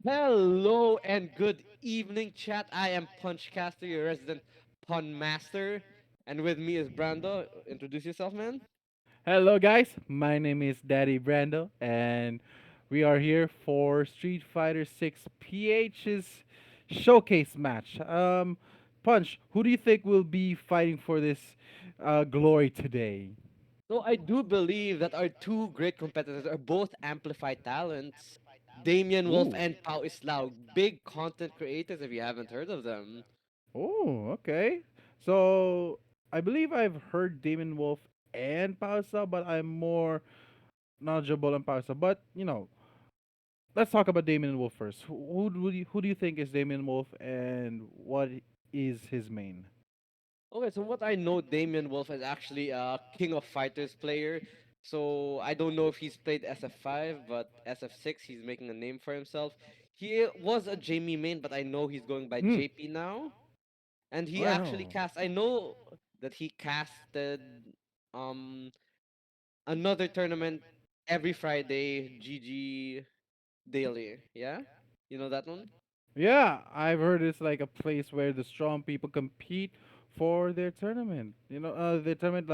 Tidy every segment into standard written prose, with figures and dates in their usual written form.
Hello and good evening, chat. I am Punchcaster, your resident pun master, and with me is Brando. Introduce yourself, man. Hello, guys. My name is Daddy Brando, and we are here for Street Fighter 6 PH's showcase match. Punch, who do you think will be fighting for this glory today? So I do believe that our two great competitors are both amplified talents. Damien Wolf Ooh. and Pao Islaw, big content creators if you haven't heard of them. Oh, okay. So I believe I've heard Damon Wolf and Pausa, but I'm more knowledgeable on Pausa. But let's talk about Damon Wolf first. Who do you think is Damon Wolf, and what is his main? Okay, so what I know, Damien Wolf is actually a King of Fighters player. So I don't know if he's played SF5, but SF6, he's making a name for himself. He was a Jamie main, but I know he's going by Hmm. JP now. And he Oh, I actually know. cast, I know that he casted um another tournament every Friday, GG Daily. Yeah? You know that one? Yeah, I've heard it's like a place where the strong people compete for their tournament. The tournament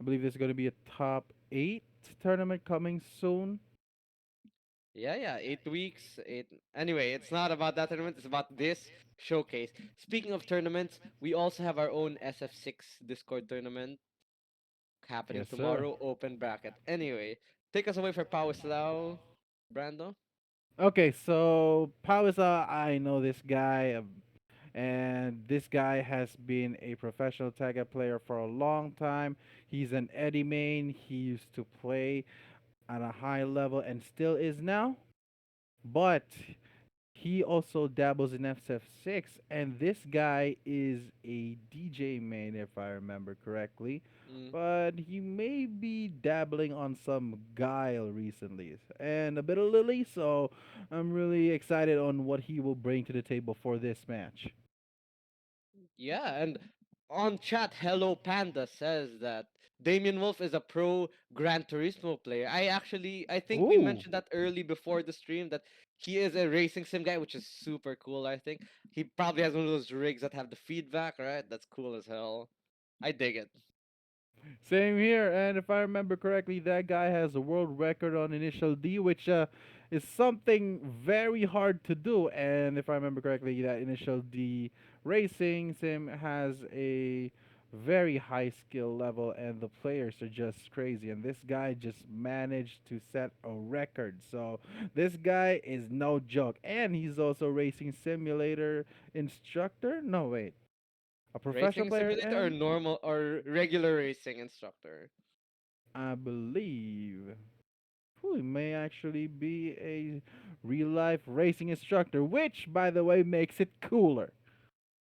I believe there's going to be a top 8 tournament coming soon. Yeah, yeah, 8 weeks. Eight. Anyway, it's not about that tournament. It's about this showcase. Speaking of tournaments, we also have our own SF6 Discord tournament happening Yes, sir. tomorrow. Open bracket. Anyway, take us away for Power Slow, Brando. Okay, so Pausa, I know this guy, and this guy has been a professional tag player for a long time. He's an Eddie main. He used to play at a high level and still is now. But he also dabbles in SF6, and this guy is a DJ main, if I remember correctly. Mm. But he may be dabbling on some Guile recently, and a bit of Lily, so I'm really excited on what he will bring to the table for this match. Yeah, and on chat, Hello Panda says that Damien Wolf is a pro Gran Turismo player. I think we Ooh. mentioned that early before the stream that he is a racing sim guy, which is super cool. I think he probably has one of those rigs that have the feedback, right? That's cool as hell. I dig it. Same here, and if I remember correctly, that guy has a world record on initial D, which is something very hard to do. And if I remember correctly, that initial D racing sim has a very high skill level, and the players are just crazy. And this guy just managed to set a record. So this guy is no joke, and he's also racing simulator instructor. No, wait, a professional Racing player, simulator or and normal or regular racing instructor? I believe who may actually be a real life racing instructor, which, by the way, makes it cooler.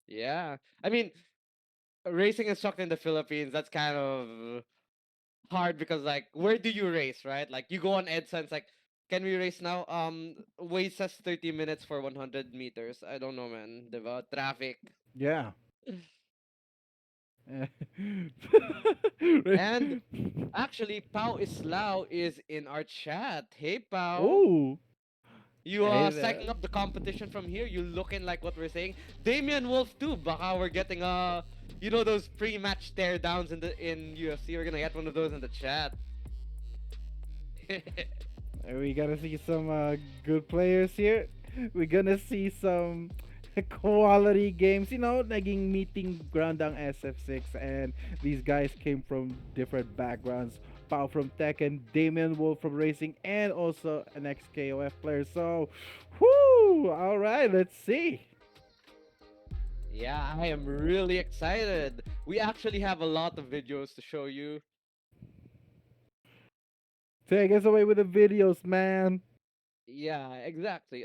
Yeah. I mean, a racing instructor in the Philippines, that's kind of hard because like where do you race, right? Like you go on EDSA and it's like, can we race now? Wait says 30 minutes for 100 meters. I don't know, man. Diba? Traffic. Yeah. And actually, Pau Islao is in our chat. Hey, Pau. Oh, You hey there. stacking up the competition from here. You looking like what we're saying. Damien Wolf too. Baka we're getting those pre-match tear downs in UFC. We're gonna get one of those in the chat. We gotta see some good players here. We're gonna see some quality games. Naging meeting ground ang SF6, and these guys came from different backgrounds. Pao from Tekken, Damien Wolf from Racing, and also an ex-KOF player. So, whoo! All right, let's see. Yeah, I am really excited. We actually have a lot of videos to show you. Take us away with the videos, man. Yeah, exactly.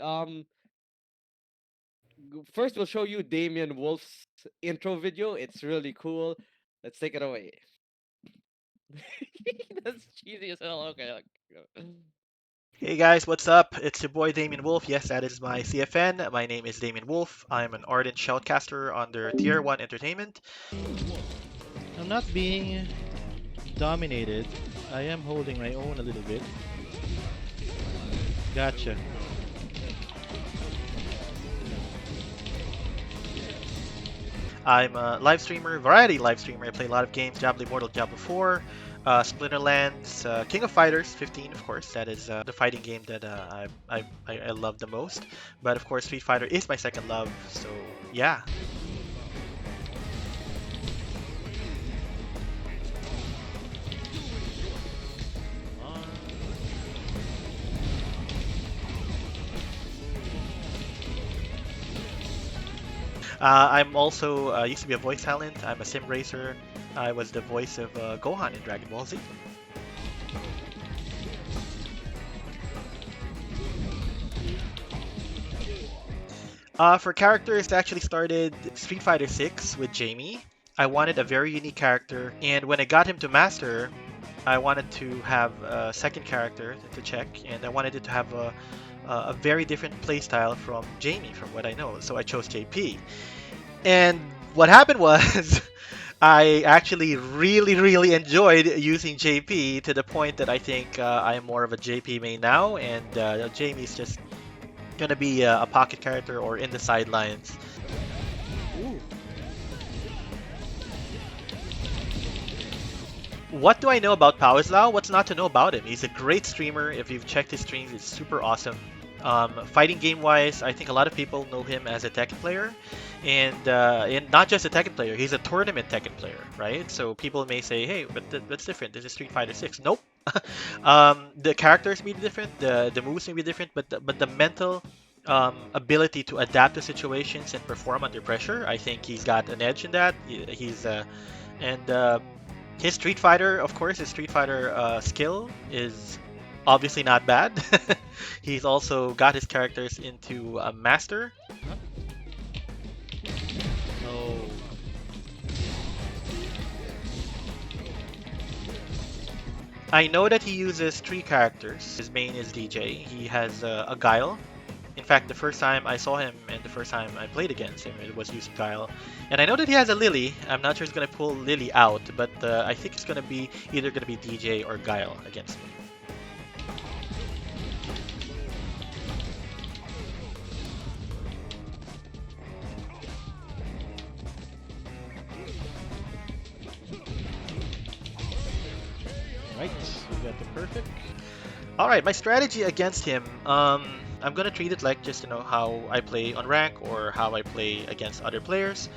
First we'll show you Damien Wolf's intro video. It's really cool. Let's take it away. That's cheesy as hell. Okay, Hey guys, what's up? It's your boy Damien Wolf. Yes, that is my CFN. My name is Damien Wolf. I'm an ardent shoutcaster under Tier 1 Entertainment. I'm not being dominated. I am holding my own a little bit. Gotcha. I'm a live streamer, variety live streamer. I play a lot of games: Diablo Immortal, Diablo 4, Splinterlands, King of Fighters 15, of course. That is the fighting game that I love the most. But of course, Street Fighter is my second love. So yeah. I'm also used to be a voice talent. I'm a sim racer. I was the voice of Gohan in Dragon Ball Z. For characters, I actually started Street Fighter 6 with Jamie. I wanted a very unique character, and when I got him to master, I wanted to have a second character to check, and I wanted it to have a very different playstyle from Jamie, from what I know. So I chose JP. And what happened was, I actually really enjoyed using JP to the point that I think I am more of a JP main now, and Jamie's just gonna be a pocket character or in the sidelines. Ooh. What do I know about Islaw? What's not to know about him? He's a great streamer. If you've checked his streams, it's super awesome. Fighting game wise, I think a lot of people know him as a Tekken player, and not just a Tekken player, he's a tournament Tekken player, right? So people may say, hey, but that's different. This is Street Fighter 6. Nope. The characters may be different, the moves may be different, but the mental ability to adapt to situations and perform under pressure, I think he's got an edge in that. And his Street Fighter, of course, his Street Fighter skill is obviously not bad. He's also got his characters into a master. Oh. I know that he uses 3 characters. His main is DJ. He has a Guile. In fact, the first time I saw him and the first time I played against him, it was using Guile. And I know that he has a Lily. I'm not sure he's going to pull Lily out, but I think it's going to be either going to be DJ or Guile against me. Right. We got the perfect. All right, my strategy against him. I'm gonna treat it like just how I play on rank or how I play against other players.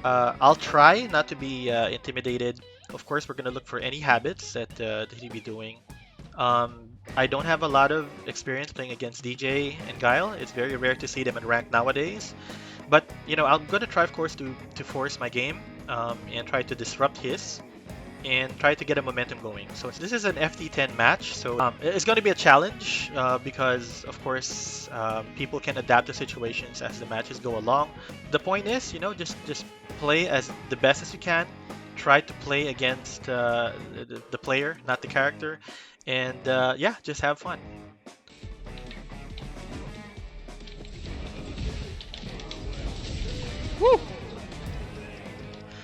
I'll try not to be intimidated. Of course, we're gonna look for any habits that he'd be doing. I don't have a lot of experience playing against DJ and Guile. It's very rare to see them in rank nowadays. But I'm gonna try, of course, to force my game and try to disrupt his, and try to get a momentum going. So this is an FT10 match, so it's going to be a challenge because, of course, people can adapt to situations as the matches go along. The point is, just play as the best as you can. Try to play against the player, not the character, and yeah, just have fun. Woo!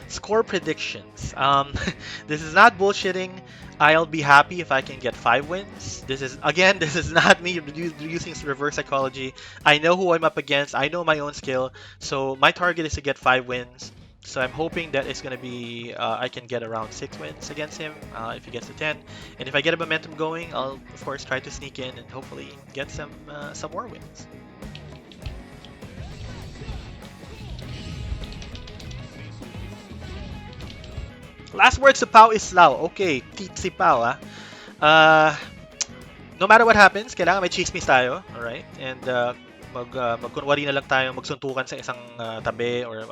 Score predictions. This is not bullshitting. I'll be happy if I can get 5 wins. This is not me using reverse psychology. I know who I'm up against. I know my own skill. So my target is to get 5 wins. So I'm hoping that it's gonna be I can get around 6 wins against him if he gets to 10. And if I get a momentum going, I'll of course try to sneak in and hopefully get some more wins. Last words to Pao Islaw. Okay, si Pao no matter what happens, kailangan may chismis tayo, alright? And magkunwari na lang tayo magsuntukan sa isang tabi or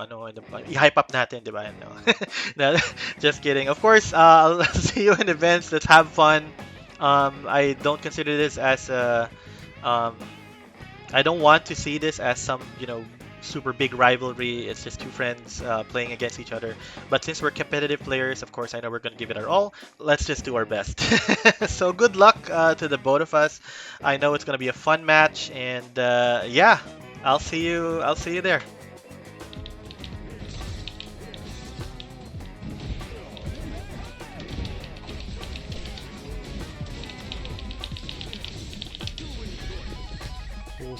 i-hype up natin, di ba? No, just kidding. Of course, I'll see you in events. Let's have fun. I don't consider this as I don't want to see this as some, super big rivalry. It's just 2 friends playing against each other. But since we're competitive players, of course, I know we're going to give it our all. Let's just do our best. So good luck to the both of us. I know it's going to be a fun match, and yeah, I'll see you there.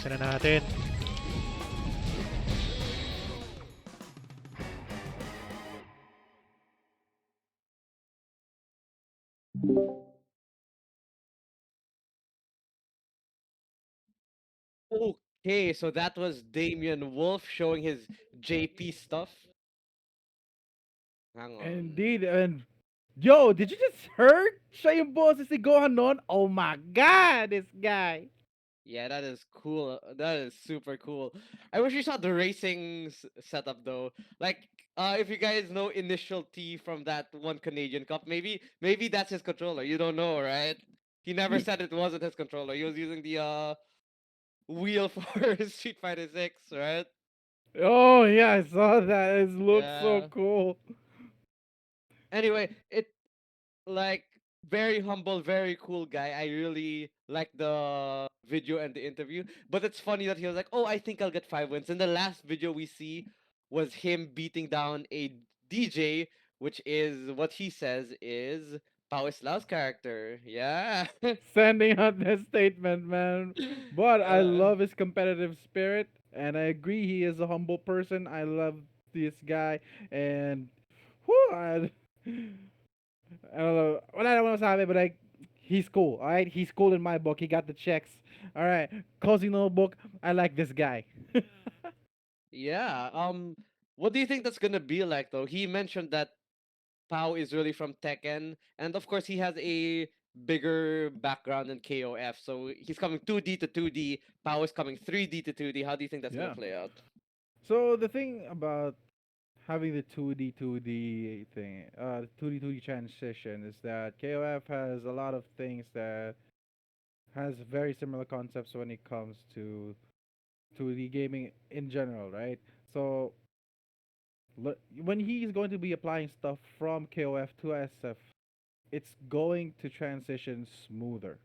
Tingnan natin. Okay, so that was DamienWolf showing his JP stuff. Hang on. Indeed, and yo, did you just heard siya yung boses ni Gohan noon? Oh my god, this guy. Yeah, that is cool. That is super cool. I wish we saw the racing setup though. Like, if you guys know Initial T from that one Canadian Cup, maybe that's his controller. You don't know, right? He never said it wasn't his controller. He was using the wheel for Street Fighter 6, right? Oh yeah, I saw that. It looks so Yeah. cool. Anyway, it like very humble, very cool guy. I really like the video and the interview. But it's funny that he was like, "Oh, I think I'll get 5 wins." And the last video we see was him beating down a DJ, which is what he says is Pao Islaw's character. Yeah. Sending out that statement, man. But I Uh, love his competitive spirit, and I agree he is a humble person. I love this guy, and whew, I don't know. Well, I don't want to say it, but like, he's cool. All right, he's cool in my book. He got the checks. All right, cozy notebook. I like this guy. yeah. What do you think that's gonna be like though? He mentioned that Pao is really from Tekken, and of course he has a bigger background in KOF. So he's coming 2D to 2D. Pao is coming 3D to 2D. How do you think that's Yeah. gonna play out? So the thing about having the 2D 2D thing, 2D 2D transition is that KOF has a lot of things that has very similar concepts when it comes to 2D gaming in general, right? So when he's going to be applying stuff from KOF to SF, it's going to transition smoother.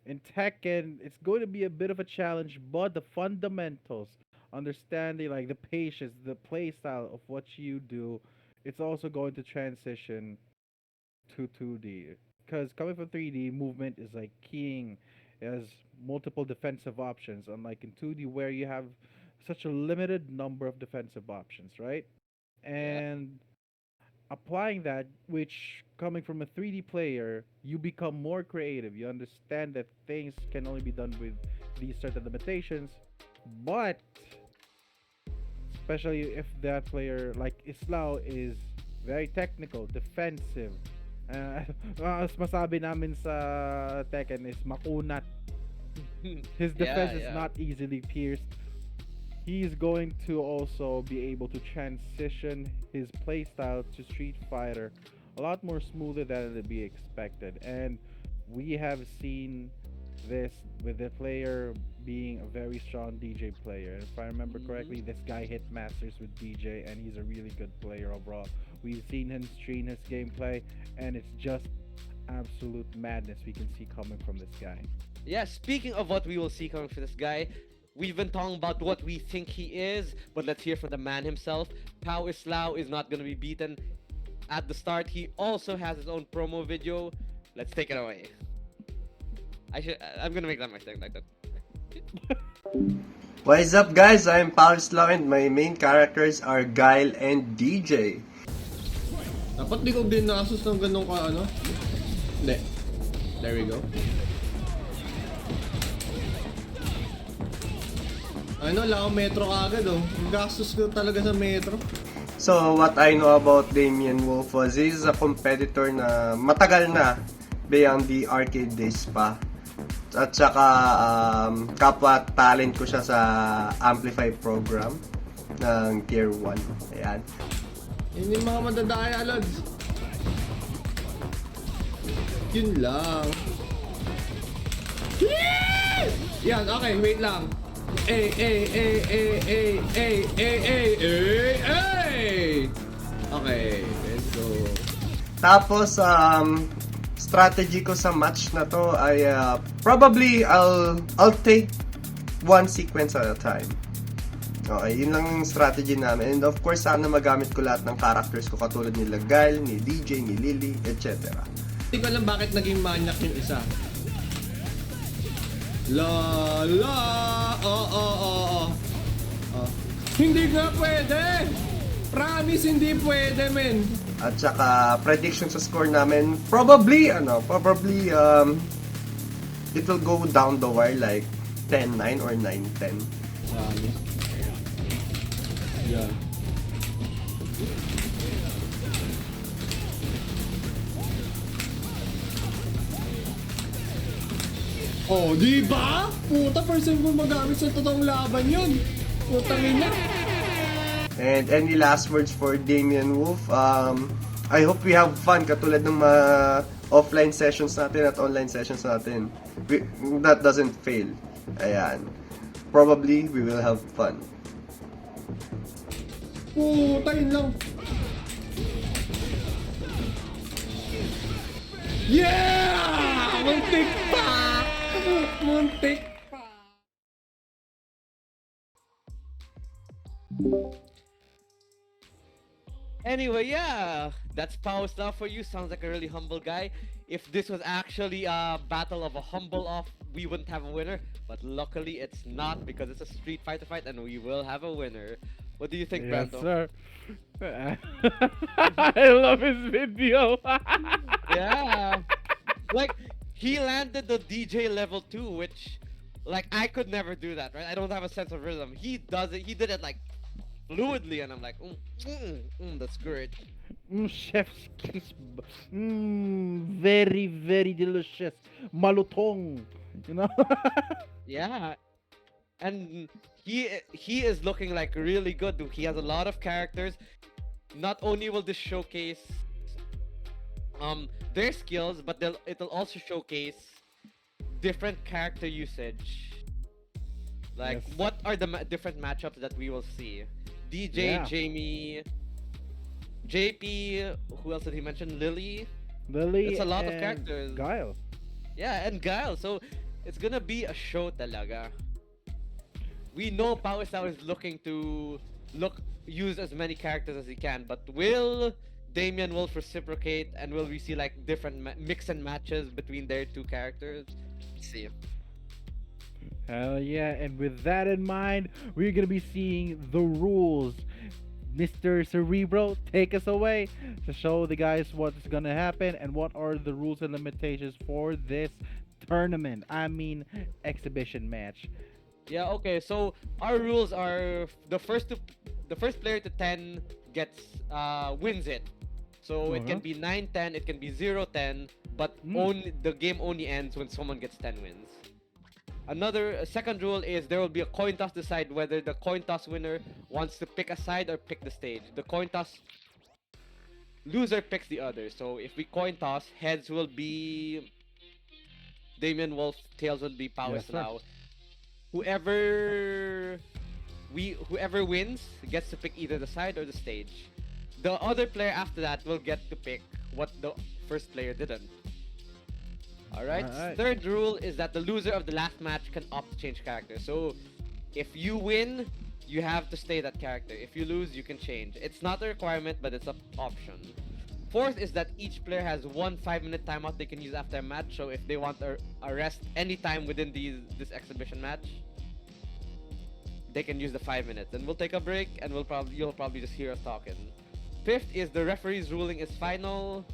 In Tekken, it's going to be a bit of a challenge, but the fundamentals, understanding like the patience, the play style of what you do, it's also going to transition to 2D. Because coming from 3D, movement is like keying, it has multiple defensive options, unlike in 2D where you have such a limited number of defensive options, right? Yeah. And applying that, which coming from a 3D player, you become more creative. You understand that things can only be done with these certain limitations, but especially if that player like Islaw is very technical, defensive. As masabi namin sa Tekken is makunat. His defense is Yeah. not easily pierced. He's going to also be able to transition his playstyle to Street Fighter a lot more smoother than it'd be expected. And we have seen this with the player being a very strong DJ player. If I remember correctly, this guy hit masters with DJ, and he's a really good player overall. We've seen him stream his gameplay, and it's just absolute madness we can see coming from this guy. Yeah, speaking of what we will see coming from this guy, we've been talking about what we think he is, but let's hear from the man himself. Pao Islaw is not gonna be beaten at the start. He also has his own promo video. Let's take it away. I'm gonna make that my thing like that. What is up guys? I'm Paul Islaw and my main characters are Guile and DJ. Dapat di ko din nakasus ng ganun ka ano? Hindi. There we go. Ano, lang akong metro kagad oh. Gastos ko talaga sa metro. So what I know about DamienWolf was he's a competitor na matagal na beyond the arcade days pa. At saka kapwa talent ko siya sa Amplify program ng Tier 1. Ayan. Hindi mga madadaya, Lods. Yun lang. Yan, okay, wait lang. Okay, let's go. Tapos strategy ko sa match na to ay probably I'll take one sequence at a time. Okay, yun lang yung strategy namin. And of course, sana magamit ko lahat ng characters ko katulad nila Guile, ni DJ, ni Lily, etc. Hindi ko alam bakit naging manyak yung isa. La la. Oh. Hindi nga pwede. Promise hindi pwede, men. At saka prediction sa score namin, probably it will go down the wire like 10-9 or 9-10. Dami. Yan. Oh, di ba? Puta, first time ko magamit sa totoong laban yun. Putang ina. And any last words for DamienWolf? I hope we have fun katulad ng mga offline sessions natin at online sessions natin. That doesn't fail. Ayan. Probably we will have fun. Puta, yun lang. Yeah! Muntik pa! Muntik pa! Anyway, yeah, that's Power Stuff for you. Sounds like a really humble guy. If this was actually a battle of a humble off, we wouldn't have a winner. But luckily, it's not because it's a Street Fighter fight, and we will have a winner. What do you think, Yes, Branto? sir. I love his video. Yeah, like he landed the DJ level 2, which, like, I could never do that, right? I don't have a sense of rhythm. He does it. He did it like fluidly, and I'm like, that's great. Chef's kiss. Very, very delicious. Malutong. You know? Yeah, and he is looking like really good. He has a lot of characters. Not only will this showcase their skills, but it'll also showcase different character usage. Like, Yes. what are the different matchups that we will see? DJ, Yeah. Jamie, JP. Who else did he mention? Lily. Lily. It's a lot of and characters. Guile. Yeah, and Guile. So it's gonna be a show talaga. We know Power Star is looking to use as many characters as he can, but will DamienWolf reciprocate, and will we see like different mix and matches between their two characters? Let's see. Hell yeah, and with that in mind, we're gonna be seeing the rules. Mr. Cerebro, take us away to show the guys what's gonna happen and what are the rules and limitations for this tournament. I mean, exhibition match. Yeah, okay. So our rules are the first player to 10 gets wins it. So it can be 9-10, it can be 0-10, but only the game only ends when someone gets 10 wins. Another second rule is there will be a coin toss to decide whether the coin toss winner wants to pick a side or pick the stage. The coin toss loser picks the other. So if we coin toss, heads will be DamienWolf, tails will be Power Yes, sir. Slow. Whoever wins gets to pick either the side or the stage. The other player after that will get to pick what the first player didn't. Alright. Alright. Third rule is that the loser of the last match can opt to change character. So if you win, you have to stay that character. If you lose, you can change. It's not a requirement, but it's an option. Fourth is that each player has one 5-minute timeout they can use after a match. So if they want a rest anytime within this exhibition match, they can use the 5 minutes. And we'll take a break, and you'll probably just hear us talking. Fifth is the referee's ruling is final.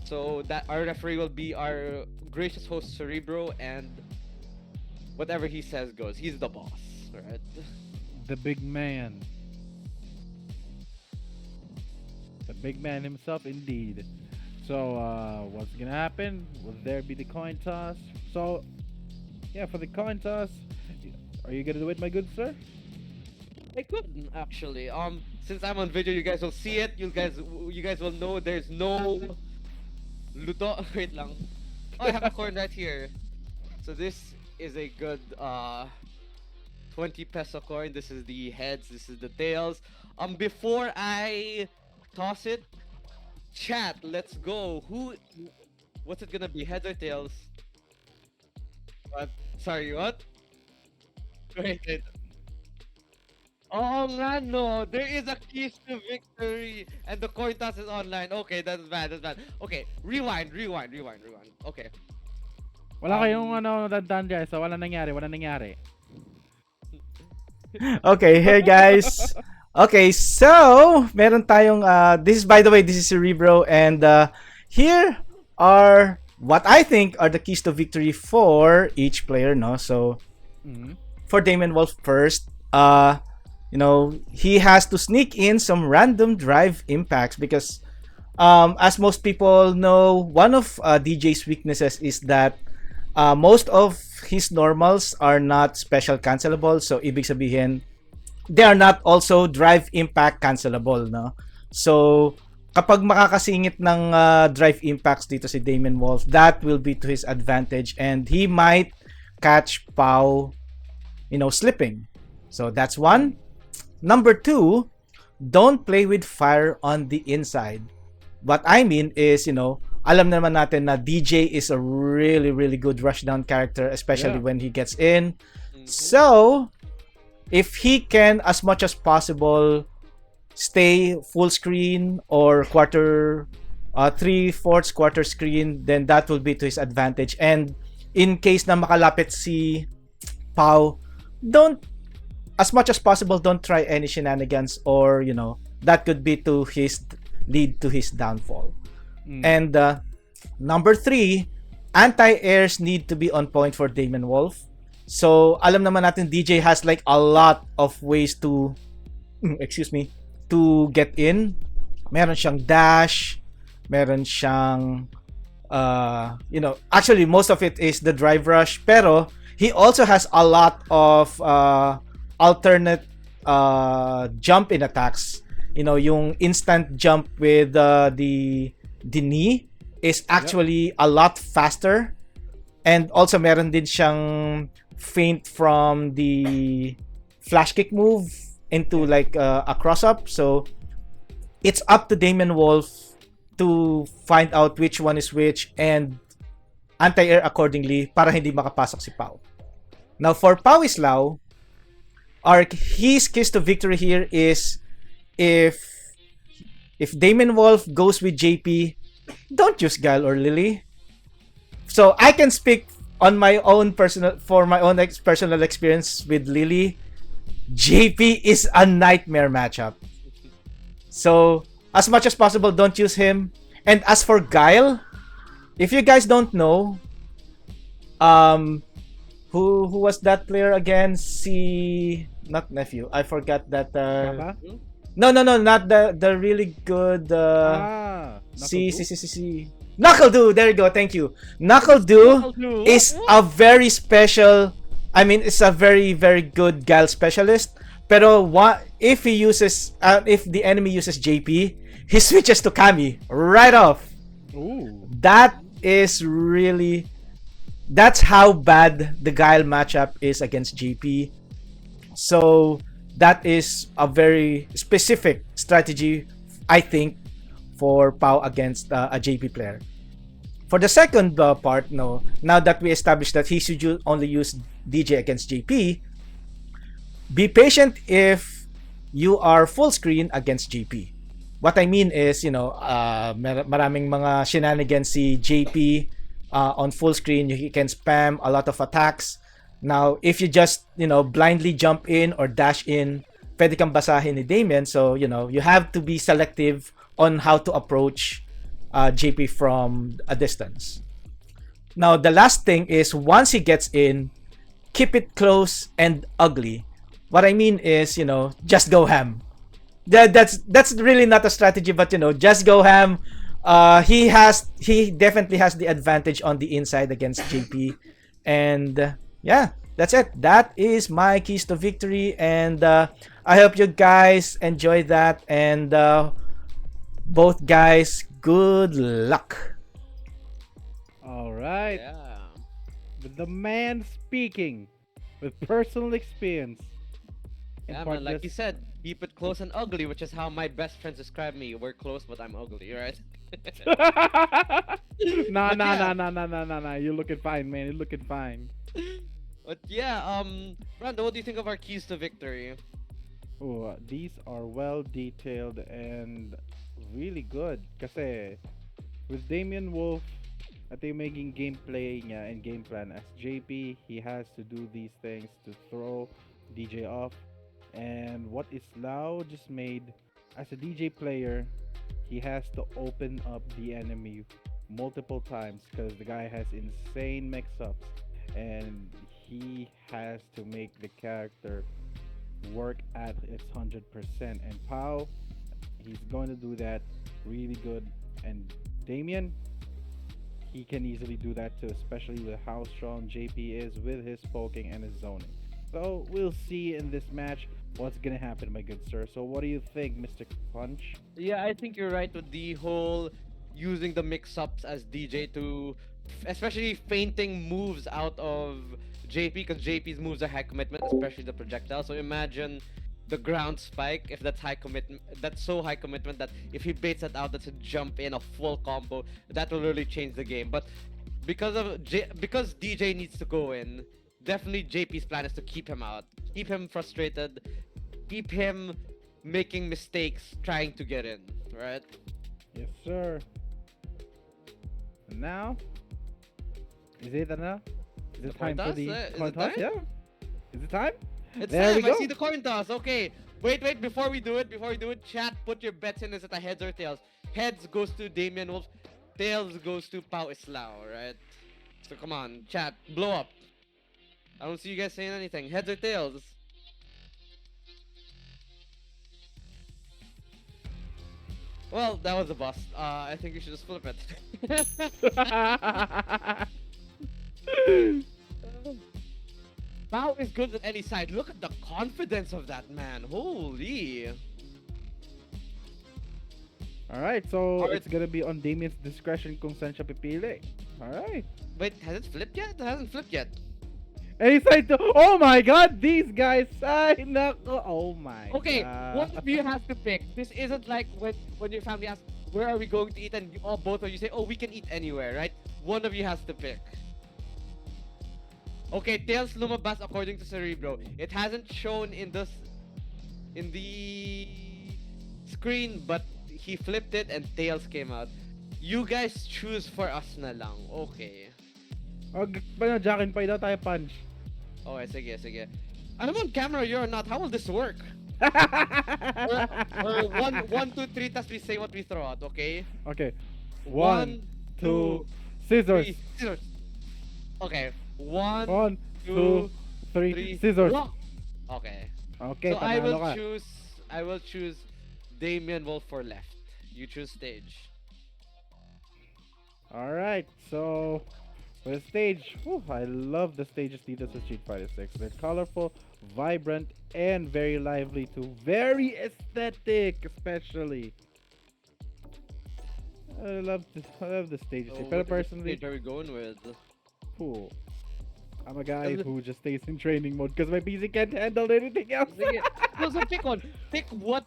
So that our referee will be our gracious host Cerebro, and whatever he says goes. He's the boss, right? The big man. The big man himself, indeed. So, what's gonna happen? Will there be the coin toss? So, yeah, for the coin toss, are you gonna do it, my good sir? I could actually. Since I'm on video, you guys will see it. You guys will know there's no luto. Wait lang. Oh, I have a coin right here. So this is a good 20 peso coin. This is the heads. This is the tails. Before I toss it, chat. Let's go. What's it gonna be? Heads or tails? What? Sorry, what? Wait. Oh nga no, there is a keys to victory, and the coin toss is online. Okay, that's bad. Okay, rewind. Okay. Wala kayong tandaan guys. So, wala nangyari. Okay, hey guys. Okay, so meron tayong this is, by the way, this is Cerebro, and here are what I think are the keys to victory for each player, no? So Mhm. for DamienWolf first, he has to sneak in some random drive impacts because as most people know, one of DJ's weaknesses is that most of his normals are not special cancelable. So ibig sabihin, they are not also drive impact cancelable, no? So kapag makakasingit ng drive impacts dito si DamienWolf, that will be to his advantage, and he might catch Pau, slipping. So that's one. Number two, don't play with fire on the inside. What I mean is, alam naman natin na DJ is a really, really good rushdown character, especially Yeah. when he gets in. So, if he can, as much as possible, stay full screen or quarter, 3/4 quarter screen, then that will be to his advantage. And in case na makalapit si Pau, as much as possible, don't try any shenanigans, or that could be lead to his downfall. And number three, anti-airs need to be on point for DamienWolf. So alam naman natin DJ has like a lot of ways to to get in. Meron siyang dash, meron siyang actually most of it is the drive rush, pero he also has a lot of alternate jump in attacks. Yung instant jump with the knee is actually a lot faster, and also meron din siyang feint from the flash kick move into like a cross up. So it's up to DamienWolf to find out which one is which and anti-air accordingly para hindi makapasok si Pau. Now for Pau Islaw, his keys to victory here is if DamienWolf goes with JP, don't use Guile or Lily. So I can speak on my own personal experience with Lily. JP is a nightmare matchup. So as much as possible, don't use him. And as for Guile, if you guys don't know, who was that player again? Not nephew. I forgot that. Baba? No, not the really good. Knuckle-Doo. There you go. Thank you. Knuckle-Doo is a very special. I mean, it's a very, very good Guile specialist. Pero if the enemy uses JP, he switches to Kami right off. Ooh. That's how bad the Guile matchup is against JP. So that is a very specific strategy, I think, for Pau against a JP player. For the second part, now that we established that he should only use DJ against JP, be patient if you are full screen against JP. What I mean is, maraming mga shenanigans si JP on full screen. You can spam a lot of attacks. Now, if you just, blindly jump in or dash in, pwede kang basahin ni Damien. So, you have to be selective on how to approach JP from a distance. Now, the last thing is, once he gets in, keep it close and ugly. What I mean is, just go ham. That's really not a strategy, but just go ham. He definitely has the advantage on the inside against JP, and yeah, that's it. That is my keys to victory, and I hope you guys enjoy that, and both guys, good luck. All right. Yeah. With the man speaking with personal experience. Yeah, man, like you said, keep it close and ugly, which is how my best friends describe me. We're close, but I'm ugly, right? Nah. But yeah. You're looking fine, man. You're looking fine. But yeah, Brando, what do you think of our keys to victory? Oh, these are well detailed and really good. Kasi with DamienWolf, At yung maging gameplay niya and game plan as JP, he has to do these things to throw DJ off. And what Islaw just made as a DJ player, he has to open up the enemy multiple times because the guy has insane mix-ups and he has to make the character work at its 100%. And Pau, he's going to do that really good. And Damien, he can easily do that too, especially with how strong JP is with his poking and his zoning. So we'll see in this match what's gonna happen, my good sir. So what do you think, Mr. Punch? Yeah, I think you're right with the whole using the mix-ups as DJ to, especially feinting moves out of JP, because JP's moves are high commitment, especially the projectile. So imagine the ground spike, if that's high commitment, that's so high commitment that if he baits it out, that's a jump in, a full combo, that will really change the game. But because DJ needs to go in, definitely JP's plan is to keep him out, keep him frustrated, keep him making mistakes trying to get in, right? Yes, sir. And now, is it now? Is it The time coin for toss? the Is coin it toss? time? Yeah. Is it time? It's There we time. I go. see the coin toss. Okay. Wait. Before we do it, chat, put your bets in. Is it a heads or tails? Heads goes to DamienWolf. Tails goes to Pau Islaw, right? So come on, chat, blow up. I don't see you guys saying anything. Heads or tails? Well, that was a bust. I think you should just flip it. Pau is good at any side. Look at the confidence of that man. Holy. Alright, so Alright. it's gonna be on Damien's discretion kung saan siya pipili. Alright. Wait, has it flipped yet? It hasn't flipped yet. Any side to... Oh my god, these guys! Ay, nako. Oh my Okay, god. one of you has to pick. This isn't like when your family asks, where are we going to eat? And both of you say, oh, we can eat anywhere, right? One of you has to pick. Okay, Tails lumabas according to Cerebro. It hasn't shown in the screen, but he flipped it and Tails came out. You guys choose for us na lang. Okay. Jack and Pie daw tayo, Punch. Okay, sige. I'm on camera, you're not. How will this work? or one, two, three, tas we say what we throw out, okay? Okay. One, 1, 2, scissors. Three, scissors. Okay. One, 1, 2, 3, three, scissors. rock. Okay. Okay, So I panalo ka. will choose DamienWolf for left. You choose stage. Alright, so for the stage, whew, I love the stages dito sa Street Fighter 6. They're colorful, vibrant, and very lively too. Very aesthetic, especially. I love the stages. So Pero what personally, stage are we going with? cool. I'm a guy who just stays in training mode because my PC can't handle anything else. Sige. So pick one. Pick what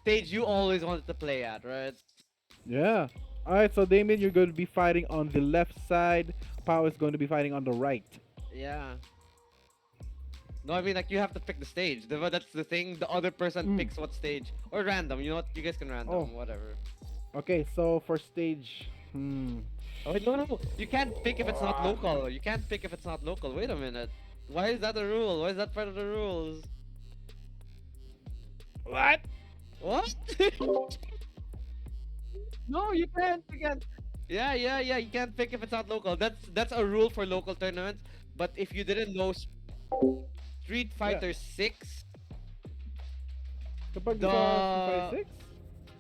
stage you always wanted to play at, right? Yeah. Alright, so Damien, you're going to be fighting on the left side. Pau is going to be fighting on the right. Yeah. No, I mean like you have to pick the stage. That's the thing. The other person picks what stage or random. You know what? You guys can random, Oh. whatever. Okay, so for stage, Oh wait, no. You can't pick if it's not local. You can't pick if it's not local. Wait a minute. Why is that a rule? Why is that part of the rules? What? What? No, you can't. You can't. Yeah. You can't pick if it's not local. That's a rule for local tournaments. But if you didn't know, Street Fighter 6. Kapag The- sa Street Fighter 6?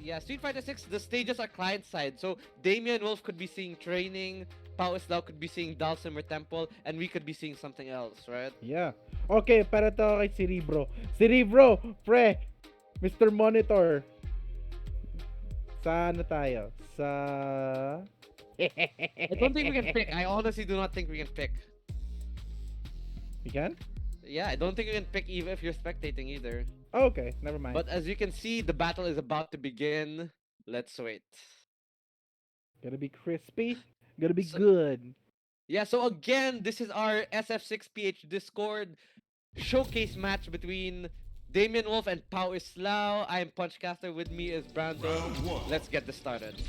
Yeah, Street Fighter 6. The stages are client side. So DamienWolf could be seeing training. Pau Islaw could be seeing Dalsim Temple, and we could be seeing something else, right? Yeah. Okay, para to kay Cerebro. Cerebro, pre, Mr. Monitor. Saan na tayo? Sa... I don't think we can pick. I honestly do not think we can pick. You can? Yeah, I don't think you can pick even if you're spectating either. Oh, okay, never mind. But as you can see, the battle is about to begin. Let's wait. Gonna be crispy. Gonna be So- good. Yeah, so again, this is our SF6PH Discord showcase match between DamienWolf and Pau Islaw. I'm Punchcaster, with me is Brando. Let's get this started.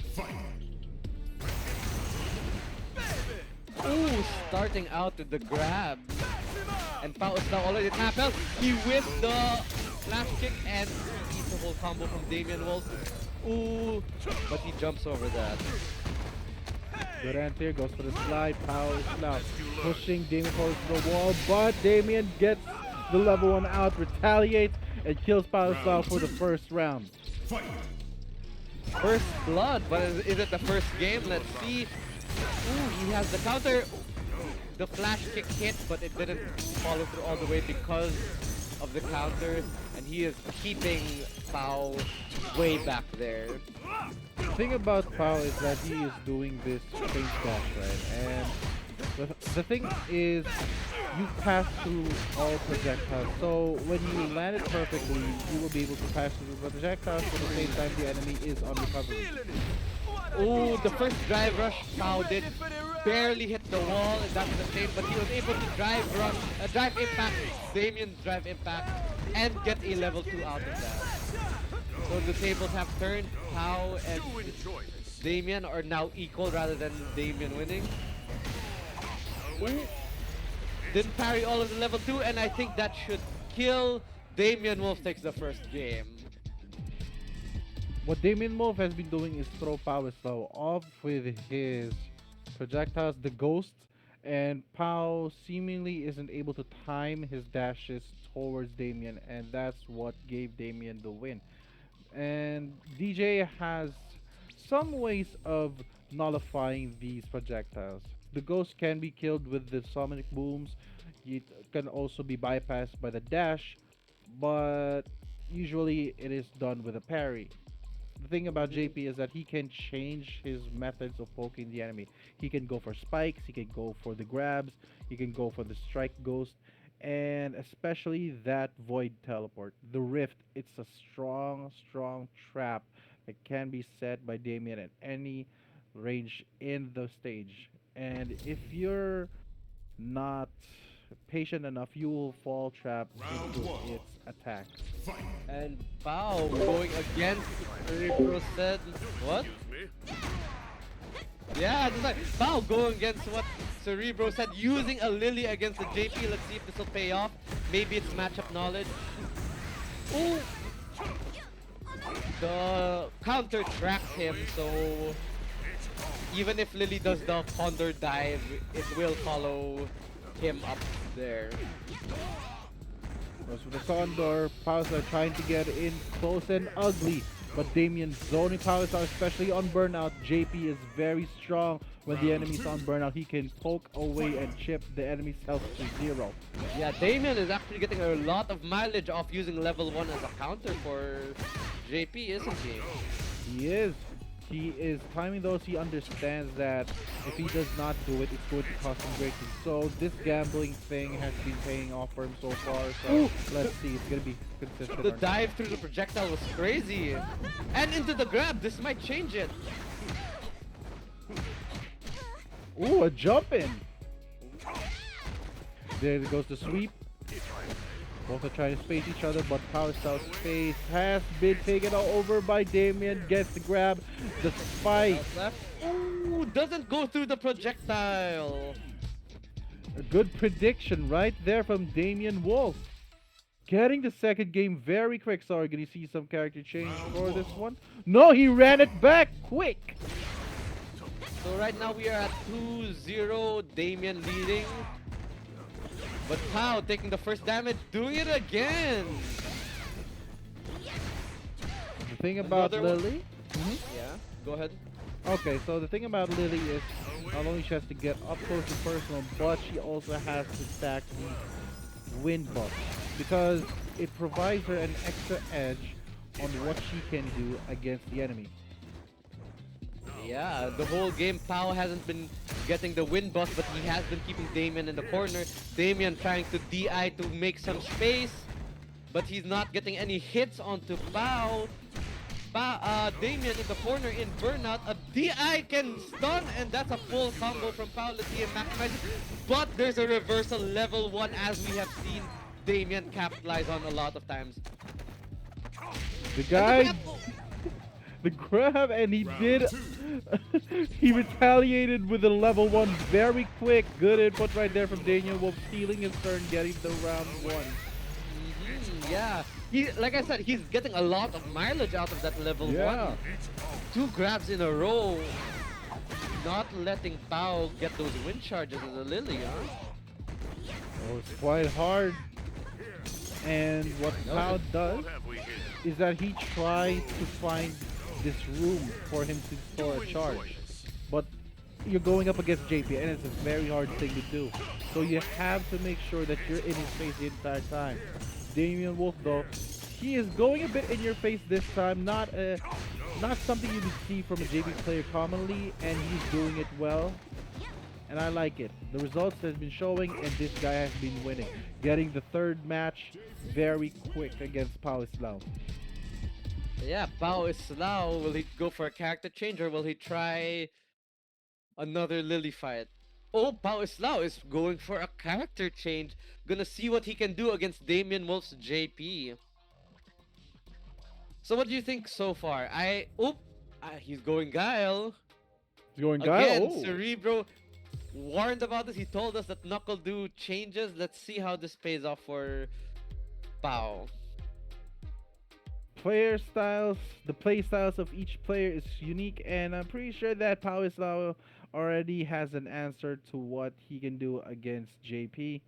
Ooh, starting out with the grab. And Pao is now already tackled. He whiffed the flash kick and eats the whole combo from DamienWolf. Ooh, but he jumps over that. Good answer, goes for the slide. Pao is now pushing Damien forward to the wall, but Damien gets the level 1 out, retaliates, and kills Pao for the first round. First blood, but is it the first game? Let's see. Ooh, he has the counter. The flash kick hit, but it didn't follow through all the way because of the counter, and he is keeping Pao way back there. The thing about Pao is that he is doing this change dash, right? And the thing is, you pass through all projectiles. So when you land it perfectly, you will be able to pass through the projectiles, but at the same time the enemy is on recovery. Ooh, the first drive rush Pao did barely hit the wall, and that's the same, but he was able to drive impact, Damien's drive impact, and get a level 2 out of that. So the tables have turned. Pao and Damien are now equal rather than Damien winning. Ooh. Didn't parry all of the level 2, and I think that should kill. DamienWolf takes the first game. What DamienWolf has been doing is throw Pao Islaw off with his projectiles, the ghosts, and Pao seemingly isn't able to time his dashes towards Damien, and that's what gave Damien the win. And DJ has some ways of nullifying these projectiles. The ghost can be killed with the sonic booms. It can also be bypassed by the dash, but usually it is done with a parry. The thing about JP is that he can change his methods of poking the enemy. He can go for spikes, he can go for the grabs, he can go for the strike ghost, and especially that void teleport. The rift, it's a strong trap that can be set by Damien at any range in the stage. And if you're not patient enough, you will fall trapped into its attack. And Pao going against Cerebro said, what? Yeah, just like Pao going against what Cerebro said, using a Lily against the JP. Let's see if this will pay off. Maybe it's matchup knowledge. Ooh! The counter tracks him, so even if Lily does the Condor dive, it will follow him up there. Goes for the Condor. Paos are trying to get in close and ugly, but Damien's zoning Paos are especially on burnout. JP is very strong when the enemy's on burnout. He can poke away and chip the enemy's health to 0. Yeah, Damien is actually getting a lot of mileage off using level 1 as a counter for JP, isn't he? He is. He is timing those. He understands that if he does not do it, it's going to cost him greatly. So this gambling thing has been paying off for him so far. So Ooh. let's see. It's gonna be consistent. The dive through the projectile was crazy. And into the grab, this might change it. Ooh, a jump in. There goes the sweep. Both are trying to space each other, but Power Style's space has been taken over by Damien. Gets the grab, the spike. Ooh, doesn't go through the projectile. A good prediction right there from DamienWolf. Getting the second game very quick. Sorry, gonna see some character change for this one? No, he ran it back quick. So right now we are at 2-0, Damien leading. But Pao taking the first damage, doing it again. The thing about Another one? Lily. Yeah, go ahead. Okay, so the thing about Lily is not only she has to get up close and personal, but she also has to stack the wind buff because it provides her an extra edge on what she can do against the enemy. Yeah, the whole game Pao hasn't been getting the win buff, but he has been keeping Damien in the corner. Damien trying to DI to make some space, but he's not getting any hits onto Pao. Damien in the corner in burnout. A DI can stun, and that's a full combo from Pao. Let's see him maximize it. But there's a reversal level 1 as we have seen Damien capitalize on a lot of times. The guy the grab, and he did. He retaliated with a level 1 very quick. Good input right there from DamienWolf, stealing his turn, getting the round 1. Yeah, like I said, he's getting a lot of mileage out of that level Yeah. 1. 2 grabs in a row, not letting Pao get those wind charges as a Lily, huh? Oh, it's quite hard. And what Pao does is that he tries to find this room for him to store a charge. But you're going up against JP, and it's a very hard thing to do. So you have to make sure that you're in his face the entire time. DamienWolf, though, he is going a bit in your face this time. Not something you would see from a JP player commonly, and he's doing it well. And I like it. The results has been showing, and this guy has been winning. Getting the third match very quick against Pao Islaw. Yeah, Pao Islaw, will he go for a character change or will he try another Lily fight? Oh, Pao Islaw is going for a character change. Gonna see what he can do against DamienWolf's JP. So what do you think so far? He's going Guile. He's going Again, Guile. Oh. Cerebro warned about this. He told us that Knuckle do changes. Let's see how this pays off for Pao. Player styles, the play styles of each player is unique, and I'm pretty sure that Pao Islaw already has an answer to what he can do against JP.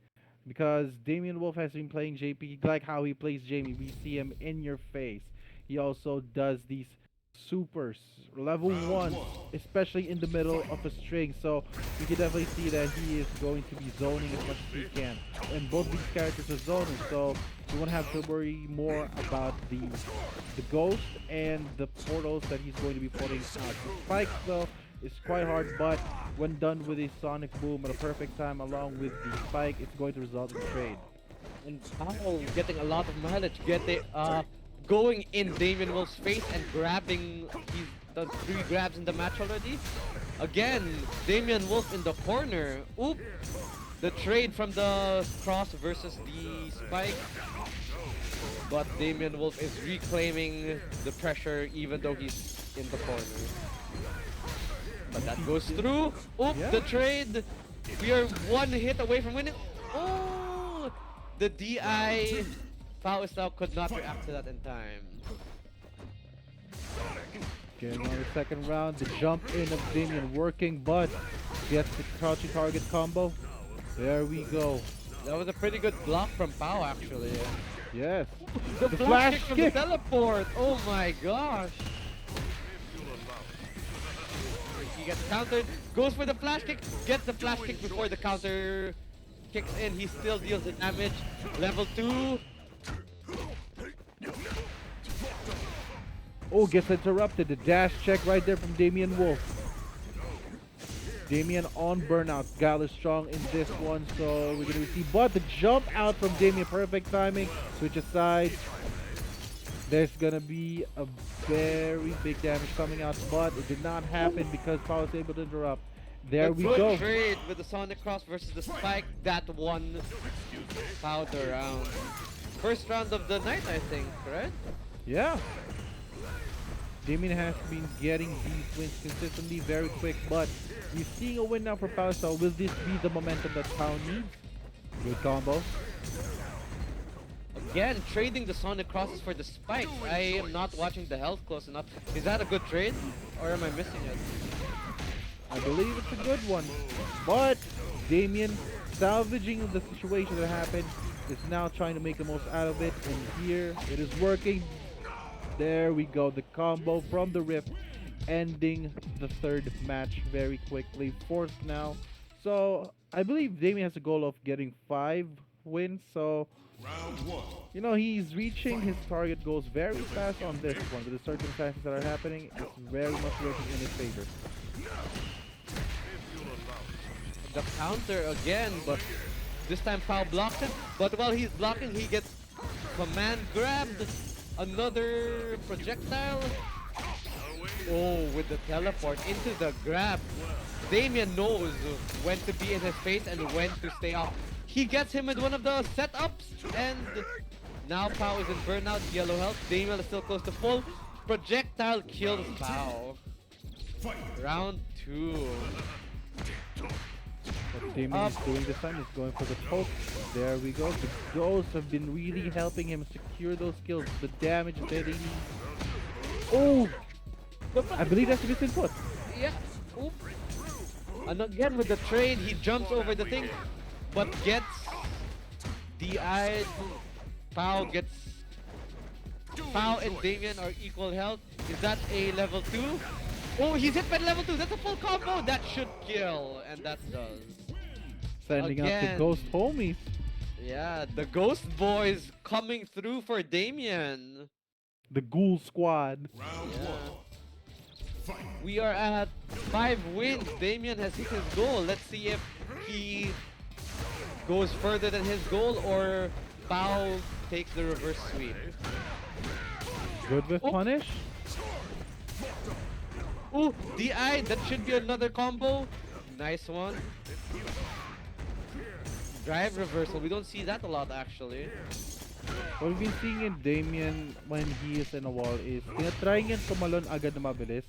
Because DamienWolf has been playing JP like how he plays Jamie. We see him in your face. He also does these supers, level 1, especially in the middle of a string. So you can definitely see that he is going to be zoning as much as he can. And both these characters are zoning, so you won't have to worry more about the ghost and the portals that he's going to be putting out. The spikes, though, is quite hard, but when done with a sonic boom at a perfect time along with the spike, it's going to result in trade. And Pao getting a lot of mileage, going in DamienWolf's face and grabbing. He's done 3 grabs in the match already. Again, DamienWolf in the corner. Oop! The trade from the cross versus the spike. But DamienWolf is reclaiming the pressure even though he's in the corner. But that goes through. Oop! Yeah. The trade. We are 1 hit away from winning. Oh! The DI. Pao Islaw could not react to that in time. Getting on the second round, the jump in of Damien working, but gets the crouching target combo. There we go. That was a pretty good block from Pao actually. Yes. The The flash flash kick from kick. the teleport! Oh my gosh! He gets countered, goes for the flash kick, gets the flash kick before the counter kicks in. He still deals the damage. Level 2. Oh, gets interrupted. The dash check right there from DamienWolf. Damien on burnout. Gal is strong in this one, so we're gonna see. But the jump out from Damien, perfect timing. Switch aside. There's gonna be a very big damage coming out, but it did not happen because Pao was able to interrupt. There we Good go. trade with the Sonic Cross versus the Spike. That one Pao the round. First round of the night, I think, right? Yeah. Damien has been getting these wins consistently, very quick, but we're seeing a win now for Pao. So will this be the momentum that Pao needs? Good combo. Again, trading the Sonic Crosses for the Spikes. I am not watching the health close enough. Is that a good trade? Or am I missing it? I believe it's a good one. But Damien, salvaging the situation that happened, is now trying to make the most out of it. And here, it is working. There we go. The combo from the Rift, ending the third match very quickly. 4th now. So, I believe Damien has a goal of getting 5 wins. So, you know, he's reaching his target goals very fast on this one. With the circumstances that are happening, it's very much working in his favor. The counter again, but this time Pao blocks it. But while he's blocking, he gets command grabbed. Another projectile. Oh, with the teleport into the grab. Damien knows when to be in his face and when to stay off. He gets him with one of the setups, and now Pao is in burnout, yellow health. Damien is still close to full. projectile kills Bao. Round 2. What Damien is doing this time is going for the poke. There we go. The ghosts have been really helping him secure those kills. The damage that he needs. Oh! I believe that's a missing foot. Yeah. Oop. And again with the trade, he jumps over the thing, but gets DI'd. Pao and Damien are equal health. Is that a level 2? Oh, he's hit by level 2. That's a full combo. That should kill, and that does. Sending out the Again. ghost homies. Yeah, the Ghost Boys coming through for Damien. The ghoul squad. Yeah. We are at 5 wins. Damien has hit his goal. Let's see if he goes further than his goal or Pao takes the reverse sweep. Good with Oh. punish. Ooh, DI, that should be another combo. Nice one. Drive reversal, we don't see that a lot actually. What we've been seeing in Damien when he is in a wall is tinatry niya tumalon agad na mabilis,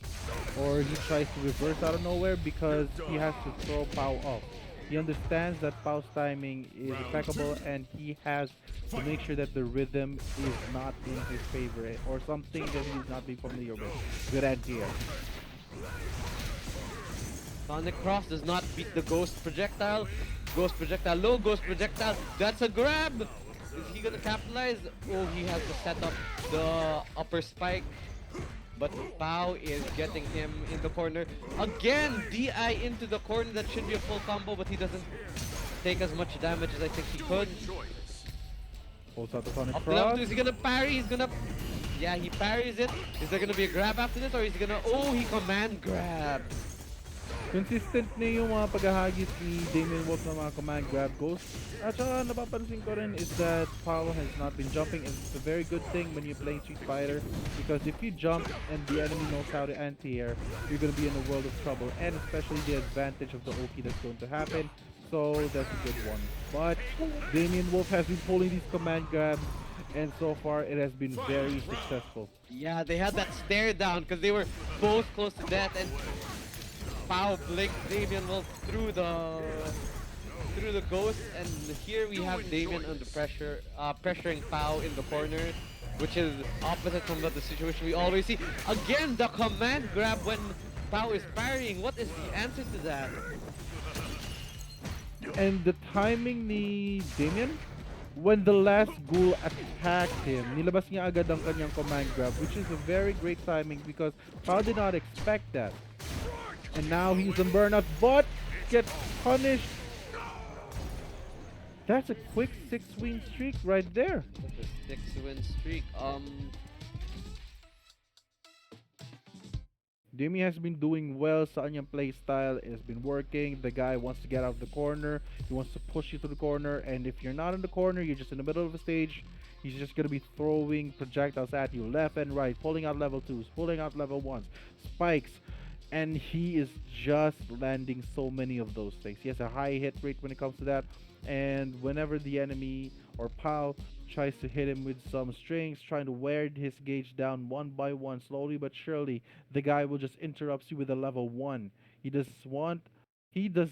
or he tries to reverse out of nowhere because he has to throw Pao off. He understands that Pao's timing is impeccable and he has to make sure that the rhythm is not in his favor or something that he's not being familiar with. Good idea. Sonic Cross does not beat the Ghost Projectile. Ghost Projectile low, Ghost Projectile. That's a grab! Is he gonna capitalize? Oh, he has to set up the upper spike. But Pao is getting him in the corner. Again, DI into the corner. That should be a full combo, but he doesn't take as much damage as I think he could. Pulls out the Sonic Up to level Cross. 2, is he gonna parry? He's gonna... Yeah, he parries it. Is there gonna be a grab after this, or is he gonna... Oh, he command grab. Consistent na yung mga paghahagis ni DamienWolf ng mga command grab ghosts. At saka napapansin ko rin is that Pao has not been jumping, and it's a very good thing when you're playing Street Fighter, because if you jump and the enemy knows how to anti-air, you're going to be in a world of trouble, and especially the advantage of the Oki that's going to happen. So that's a good one. But DamienWolf has been pulling these command grabs, and so far it has been very successful. Yeah, they had that stare down because they were both close to death, and Pao blinked DamienWolf through the ghost, and here we have Damien under pressure, pressuring Pao in the corner, which is opposite from the situation we always see. Again, the command grab when Pao is parrying. What is the answer to that? And the timing ni Damien, when the last ghoul attacked him, nilabas niya agad ang kanyang command grab, which is a very great timing because Pao did not expect that. And now he's on burnout, but gets punished. That's a quick 6-win streak right there. The 6-win streak. Demi has been doing well sa kanyang playstyle. It has been working. The guy wants to get out of the corner. He wants to push you to the corner. And if you're not in the corner, you're just in the middle of the stage, he's just going to be throwing projectiles at you left and right, pulling out level 2s, pulling out level 1s, spikes. And he is just landing so many of those things. He has a high hit rate when it comes to that. And whenever the enemy or Pao tries to hit him with some strings, trying to wear his gauge down one by one, slowly but surely, the guy will just interrupt you with a level 1. He does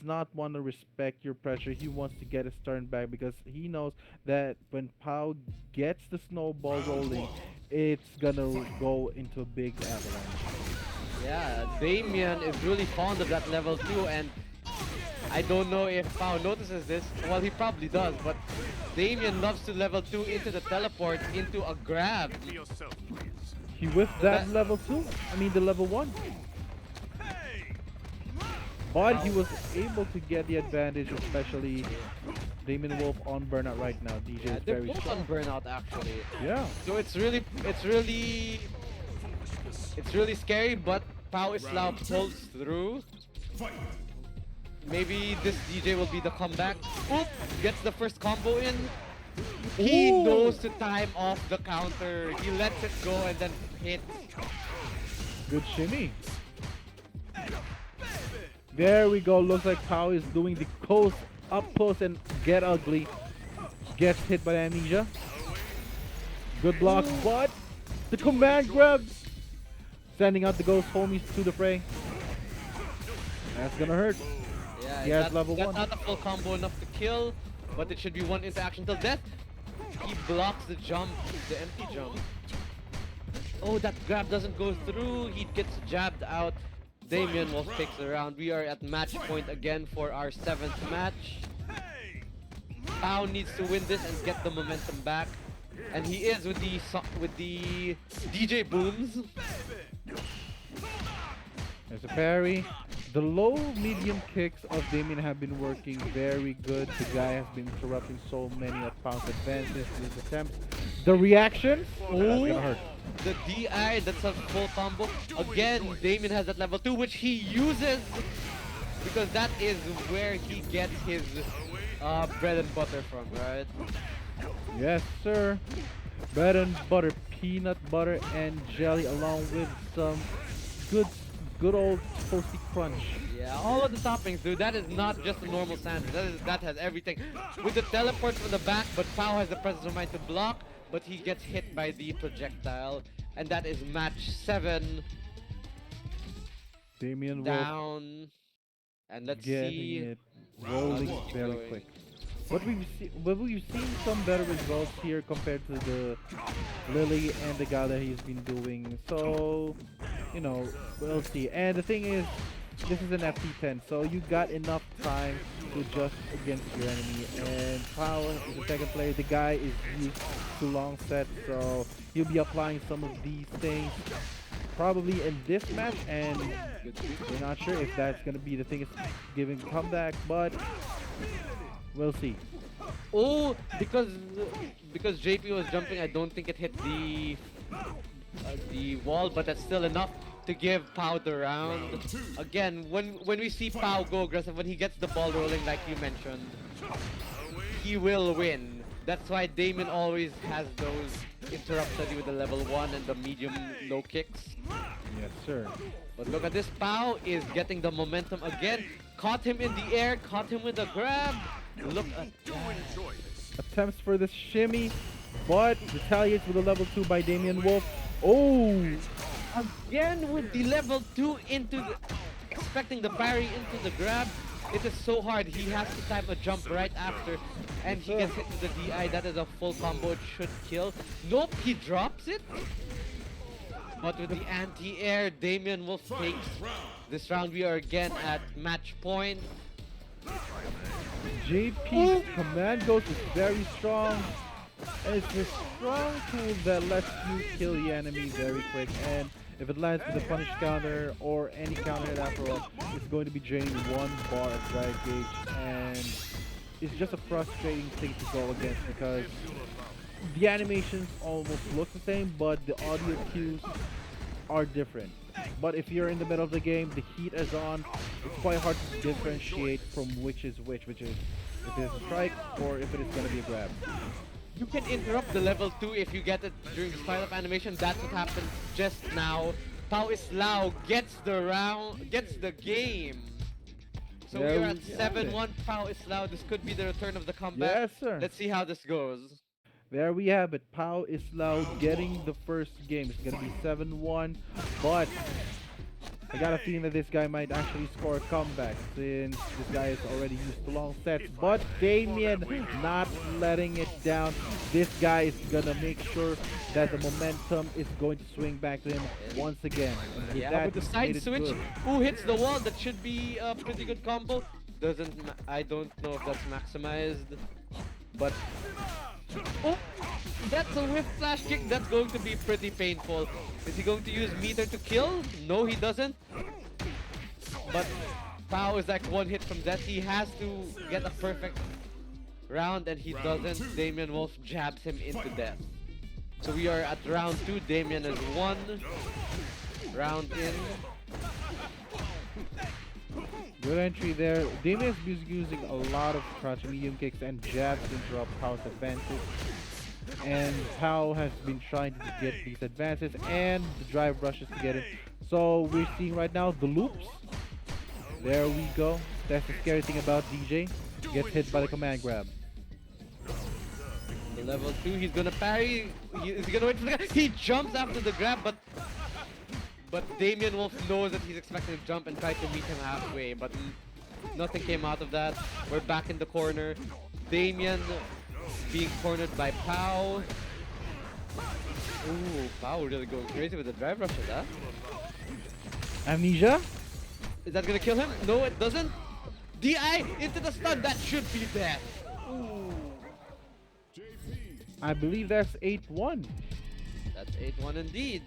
not want to respect your pressure. He wants to get his turn back because he knows that when Pao gets the snowball rolling, it's gonna go into a big avalanche. Yeah, Damien is really fond of that level 2, and I don't know if Pao notices this. Well, he probably does, but Damien loves to level 2 into the teleport, into a grab. He whiffed that level 2. I mean the level 1. But he was able to get the advantage, especially DamienWolf on burnout right now. DJ Yeah, is they're very both strong. on burnout actually. Yeah. So it's really scary, but Pao Islaw pulls through. Maybe this DJ will be the comeback. Oop! Gets the first combo in. He Ooh. knows to time off the counter. He lets it go and then hits. Good shimmy. There we go. Looks like Pao is doing the close, up close and get ugly. Gets hit by amnesia. Good block, but the command grab sending out the ghost homies to the fray. That's gonna hurt. Yeah, He has that's, level that's 1. not a full combo enough to kill, but it should be one interaction till death. He blocks the jump, the empty jump. Oh, that grab doesn't go through. He gets jabbed out. DamienWolf takes the round. We are at match point again for our 7th match. Pao needs to win this and get the momentum back, and he is with the DJ booms. There's a parry. The low medium kicks of Damien have been working very good. The guy has been interrupting so many of Pao's advances in his attempts. The reactions, that's gonna hurt. The DI, that's a full combo. Again, Damien has that level 2, which he uses because that is where he gets his bread and butter from, right? Yes, sir. Bread and butter, peanut butter and jelly, along with some good old toasty crunch. Yeah, all of the toppings, dude. That is not just a normal sandwich. That has everything. With the teleport from the back, but Pao has the presence of mind to block, but he gets hit by the projectile, and that is match 7 DamienWolf down. And let's getting see. it rolling Let's keep very going. quick. But we've seen some better results here compared to the Lily and the Gala he's been doing. So, you know, we'll see. And the thing is, this is an FT10, so you got enough time to adjust against your enemy. And Pao is the second player. The guy is used to long sets, so he'll be applying some of these things probably in this match. And we're not sure if that's gonna be the thing is giving comeback, but we'll see. Oh, because JP was jumping, I don't think it hit the wall, but that's still enough to give Pao the round. Again, when we see Pao go aggressive, when he gets the ball rolling like you mentioned, he will win. That's why Damien always has those interrupts with the level 1 and the medium low kicks. Yes, sir. But look at this, Pao is getting the momentum again. Caught him in the air, caught him with a grab. Look at that. Attempts for the shimmy, but retaliates with a level 2 by DamienWolf. Oh! Again with the level 2 into the... expecting the parry into the grab. It is so hard. He has to time a jump right after. And he gets hit with the DI. That is a full combo. It should kill. Nope, he drops it. But with the anti-air, DamienWolf takes this round. We are again at match point. JP's command ghost is very strong. And it's a strong tool that lets you kill the enemy very quick. And if it lands with a punish counter or any counter hit after all, it's going to be draining 1 bar of drive gauge. And it's just a frustrating thing to go against because the animations almost look the same, but the audio cues are different. But if you're in the middle of the game, the heat is on, it's quite hard to differentiate from which is if it is a strike or if it is going to be a grab. You can interrupt the level 2 if you get it during the style of animation. That's what happened just now. Pao Islaw gets the round, gets the game. So There we are at we have it. 7-1 Pao Islaw. This could be the return of the comeback. Yes, sir. Let's see how this goes. There we have it. Pao Islaw getting the first game. It's going to be 7-1, but I got a feeling that this guy might actually score a comeback since this guy is already used to long sets. But Damien not letting it down. This guy is going to make sure that the momentum is going to swing back to him once again. And with Yeah, that, with the he's side made it switch, good. who hits the wall? That should be a pretty good combo. I don't know if that's maximized, but oh, that's a whiff flash kick. That's going to be pretty painful. Is he going to use meter to kill? No, he doesn't. But Pao is like 1 hit from that. He has to get a perfect round, and he doesn't. DamienWolf jabs him into death. So we are at round 2. Damien is 1 round in. Good entry there. Damien is using a lot of crouch medium kicks and jabs to interrupt Pao's advances. And Pao has been trying to get these advances and the drive rushes to get it. So we're seeing right now the loops. There we go. That's the scary thing about DJ. Gets hit by the command grab. The level 2, he's gonna parry. Is he gonna wait for the grab? He jumps after the grab, but But DamienWolf knows that he's expecting to jump and try to meet him halfway, but nothing came out of that. We're back in the corner. Damien being cornered by Pau. Ooh, Pau really going crazy with the drive rushes, huh? Amnesia? Is that gonna kill him? No, it doesn't. DI into the stun. That should be death. Ooh. I believe that's 8-1. That's 8-1 indeed.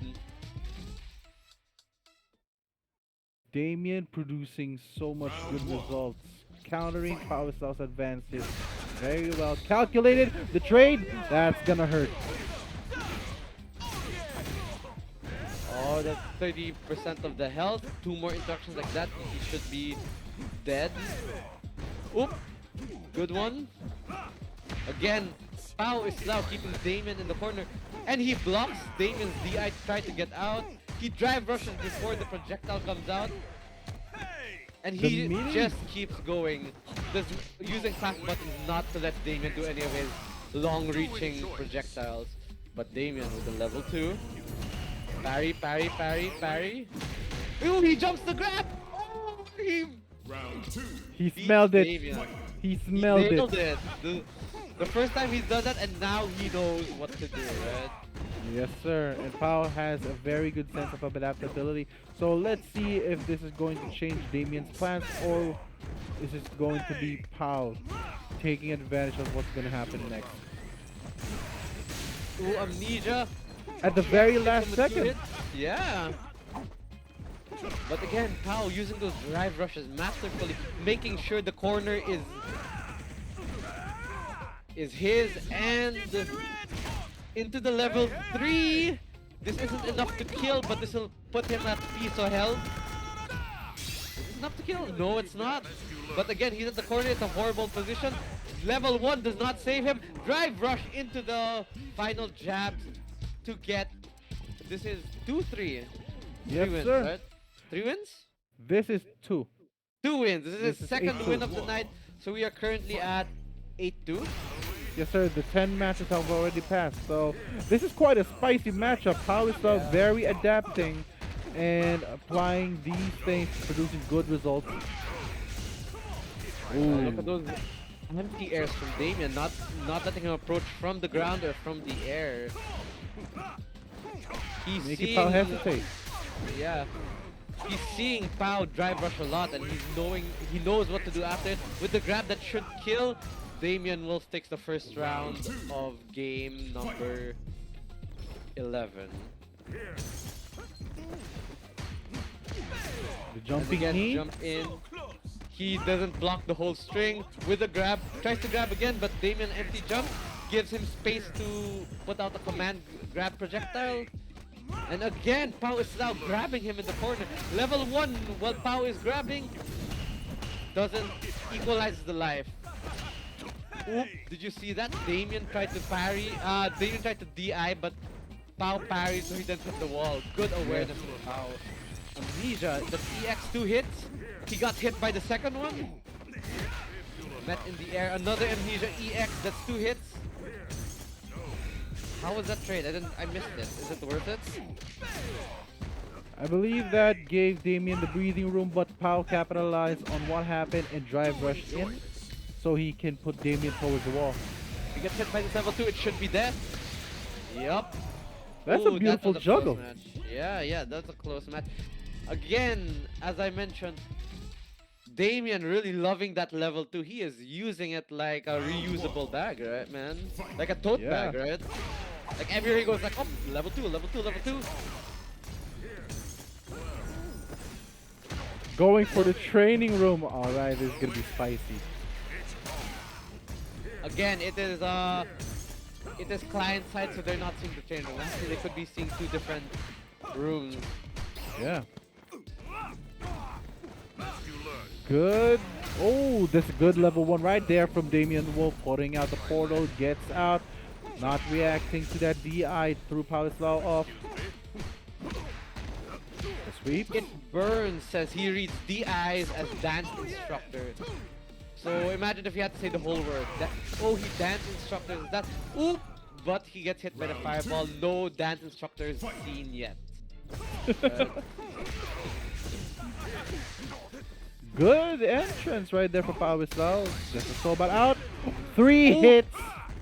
Damien producing so much good results. Countering Power Style's advances. Very well calculated. The trade, that's gonna hurt. Oh, that's 30% of the health. 2 more interactions like that, he should be dead. Oop! Good one. Again, Pau is now keeping Damien in the corner. And he blocks Damien's DI to try to get out. He drive rushes before the projectile comes out. And he just keeps going. Using fast buttons not to let Damien do any of his long-reaching projectiles. But Damien with a level 2. Parry, parry, parry, parry. Ooh, he jumps the grab! Oh, He smelled it. Damien. He smelled He nailed it. it. The first time he's done that, and now he knows what to do, right? Yes, sir. And Pau has a very good sense of adaptability. So let's see if this is going to change Damien's plans, or is this going to be Pau taking advantage of what's going to happen next. Ooh, Amnesia. At the very last With 2 second. hits. Yeah. But again, Pau using those drive rushes masterfully, making sure the corner is his, and into the level 3. This isn't enough to kill, but this will put him at piece of health. Is this enough to kill? No, it's not. But again, he's at the corner. It's a horrible position. Level 1 does not save him. Drive rush into the final jabs to get. This is 2-3. Yes, 3 wins, sir. right? 3 wins? This is 2. 2 wins. This is This his is second 8-2. win of the night. So we are currently at 8-2. Yes, sir. The 10 matches have already passed. So this is quite a spicy matchup. Pau is very adapting and applying these things, producing good results. Look at those empty airs from Damien, not letting him approach from the ground or from the air. He's Making seeing, Pau hesitate. yeah, he's seeing Pau drive rush a lot, and he knows what to do after it. With the grab that should kill, DamienWolf takes the first round of game number 11. The jumping Again, knee. jump in. He doesn't block the whole string with a grab. Tries to grab again, but Damien empty jump gives him space to put out a command grab projectile. And again, Pau is now grabbing him in the corner. Level 1, while Pau is grabbing, doesn't equalize the life. Oop, did you see that? Damien tried to parry. Damien tried to DI, but Pau parried, so he didn't hit the wall. Good awareness from Pau. Amnesia, the EX2 hits. He got hit by the second one. Met in the air. Another Amnesia EX. That's 2 hits. How was that trade? I missed it. Is it worth it? I believe that gave Damien the breathing room, but Pau capitalized on what happened and drive rushed in, so he can put Damien towards the wall. He gets hit by this level 2. It should be death. Yup. That's Ooh, a beautiful that was a close juggle. match. Yeah, that's a close match. Again, as I mentioned, Damien really loving that level 2. He is using it like a reusable bag, right, man? Like a tote Yeah. bag, right? Like everywhere he goes, like, oh, level 2, level 2, level 2. Going for the training room. Alright, this is gonna be spicy. Again, it is client side, so they're not seeing the training room. Actually, they could be seeing 2 different rooms. Yeah. Good. Oh, that's a good level 1 right there from DamienWolf, putting out the portal, gets out, not reacting to that DI through Power Islaw off. The sweep. It burns, says he reads DIs as dance instructor. So imagine if he had to say the whole word. Oh, he dance instructor. That. Oop! But he gets hit by the fireball. No dance instructors seen yet. Right? Good entrance right there for Pao Islaw. Just a Sobat out. 3 Ooh. hits.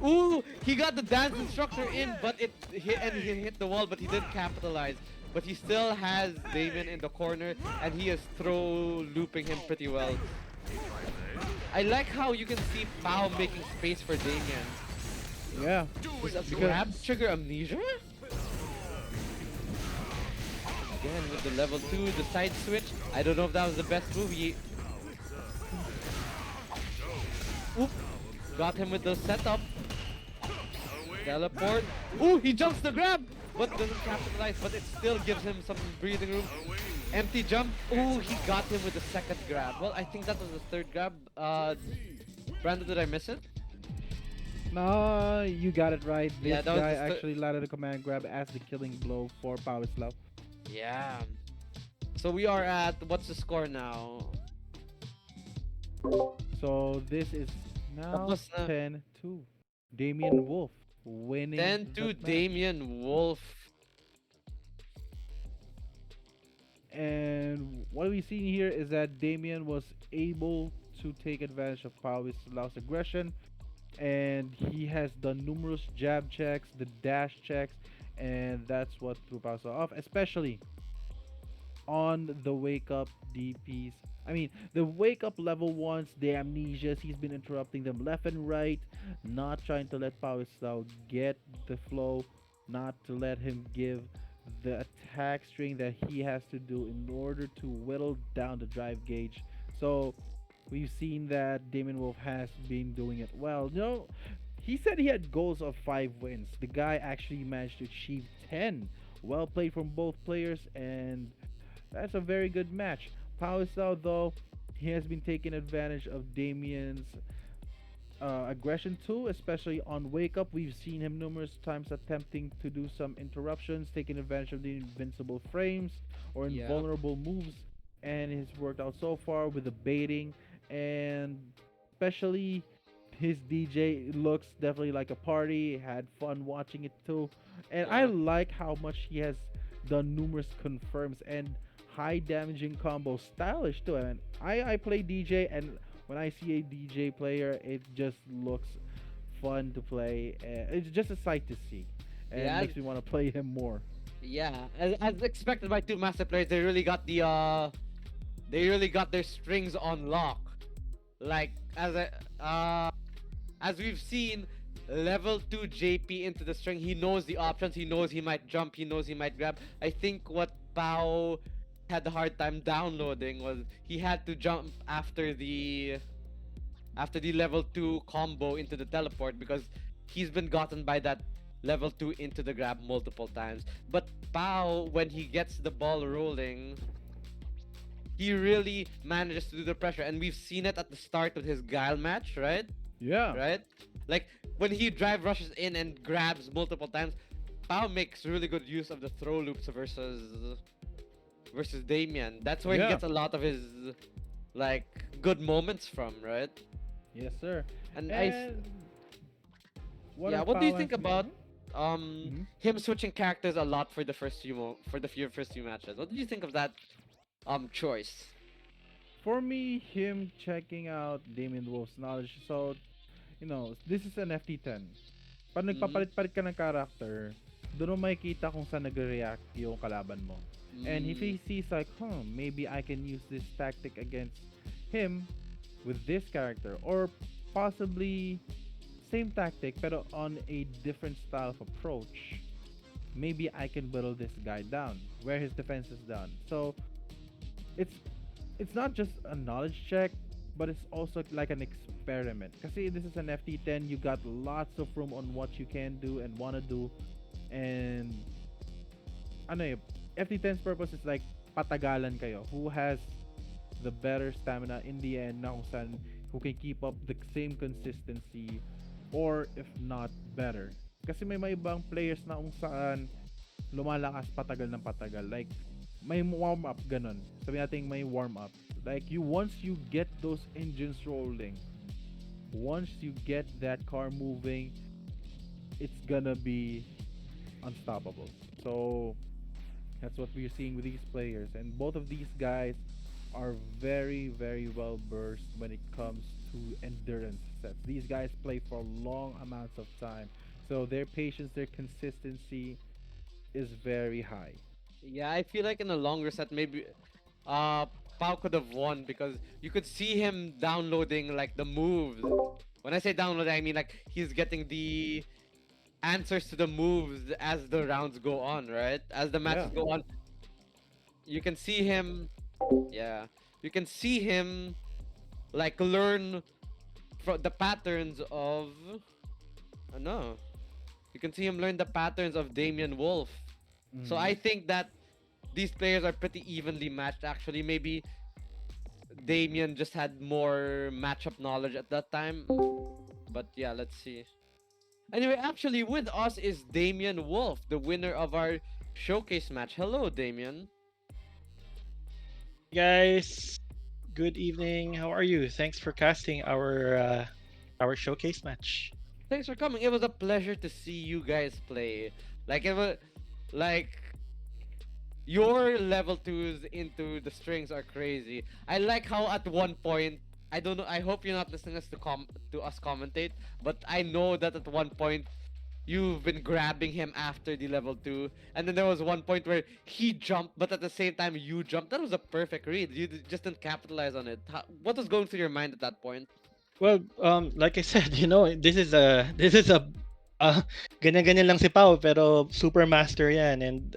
Ooh, he got the dance instructor in, but it hit and he hit the wall, but he didn't capitalize. But he still has Damien in the corner, and he is throw looping him pretty well. I like how you can see Pao making space for Damien. Yeah. Is a Because- grab trigger amnesia? Again with the level 2, the side switch. I don't know if that was the best move. Oop. Got him with the setup. Teleport. Ooh, he jumps the grab, but doesn't capitalize, but it still gives him some breathing room. Empty jump. Ooh, he got him with the second grab. Well, I think that was the third grab. Brandon, did I miss it? No, you got it right. This Yeah, that was guy the actually landed a command grab as the killing blow for Pao Islaw. Yeah. So we are at, what's the score now? So this is now was, 10-2. DamienWolf winning. 10 the to match. DamienWolf. And what we've seen here is that Damien was able to take advantage of Pao Islaw's aggression, and he has done numerous jab checks, the dash checks, and that's what threw Pao Islaw off, especially on the wake up DPs. I mean, the wake up level ones, the amnesias, he's been interrupting them left and right, not trying to let Pao Islao get the flow, not to let him give the attack string that he has to do in order to whittle down the drive gauge. So we've seen that DamienWolf has been doing it well. No, he said he had goals of 5 wins. The guy actually managed to achieve 10. Well played from both players, and that's a very good match. Pao Islao, though, he has been taking advantage of Damien's aggression too, especially on wake up. We've seen him numerous times attempting to do some interruptions, taking advantage of the invincible frames or Yeah. invulnerable moves, and it's worked out so far with the baiting, and especially his DJ looks definitely like a party. Had fun watching it too, and I Yeah. like how much he has done numerous confirms and high damaging combos. Stylish too. And I play DJ, and when I see a DJ player, it just looks fun to play. It's just a sight to see, and Yeah, makes me want to play him more. Yeah, as expected by two master players, they really got their strings on lock. Like as we've seen, level 2 JP into the string, he knows the options, he knows he might jump, he knows he might grab. I think what Pao had a hard time downloading was he had to jump after the level 2 combo into the teleport, because he's been gotten by that level 2 into the grab multiple times. But Pao, when he gets the ball rolling, he really manages to do the pressure, and we've seen it at the start of his Guile match, right? Yeah. Right? Like when he drive rushes in and grabs multiple times, Pao makes really good use of the throw loops versus Damien. That's where he Yeah. gets a lot of his like good moments from, right? Yes, sir. And And yeah, are what do you Pao think and- about Mhm. him switching characters a lot for the first first few matches? What did you think of that choice? For me, him checking out DamienWolf's knowledge, so, this is an FT10. Pag nagpapalit-palit ka ng character, doon mo makikita kung saan nagre-react yung kalaban mo. And if he sees like, maybe I can use this tactic against him with this character, or possibly same tactic pero on a different style of approach, maybe I can whittle this guy down where his defense is down. So it's not just a knowledge check, but it's also like an experiment. Kasi this is an FT10, you got lots of room on what you can do and wanna do, and FT10's purpose is like patagalan kayo. Who has the better stamina in the end na kung saan, who can keep up the same consistency, or if not better. Kasi may ibang players na kung saan lumalakas patagal ng patagal. Like may warm up ganun. Sabi natin may warm up. Like once you get those engines rolling, once you get that car moving, it's gonna be unstoppable. So That's what we're seeing with these players, and both of these guys are very, very well versed when it comes to endurance sets. These guys play for long amounts of time, so their patience, their consistency is very high. Yeah, I feel like in a longer set, maybe uh Pau could have won because you could see him downloading like the moves. When I say download, I mean like he's getting the answers to the moves as the rounds go on, right? As the Yeah. matches go on, you can see him. Yeah, you can see him like learn from the patterns of. No, you can see him learn the patterns of DamienWolf. So Mhm. I think that these players are pretty evenly matched. Actually, maybe Damien just had more matchup knowledge at that time. But yeah, let's see. Anyway, actually, with us is Damien Wolf, the winner of our showcase match. Hello, Damien. Guys, good evening. How are you? Thanks for casting our showcase match. Thanks for coming. It was a pleasure to see you guys play. Like it was, like your level twos into the strings are crazy. I like how at one point, I don't know. I hope you're not listening us to us commentate, but I know that at one point you've been grabbing him after the level 2, and then there was one point where he jumped, but at the same time you jumped. That was a perfect read. You just didn't capitalize on it. What was going through your mind at that point? Well, like I said, uh, ganyan-ganyan lang si Pao, pero super master yan. And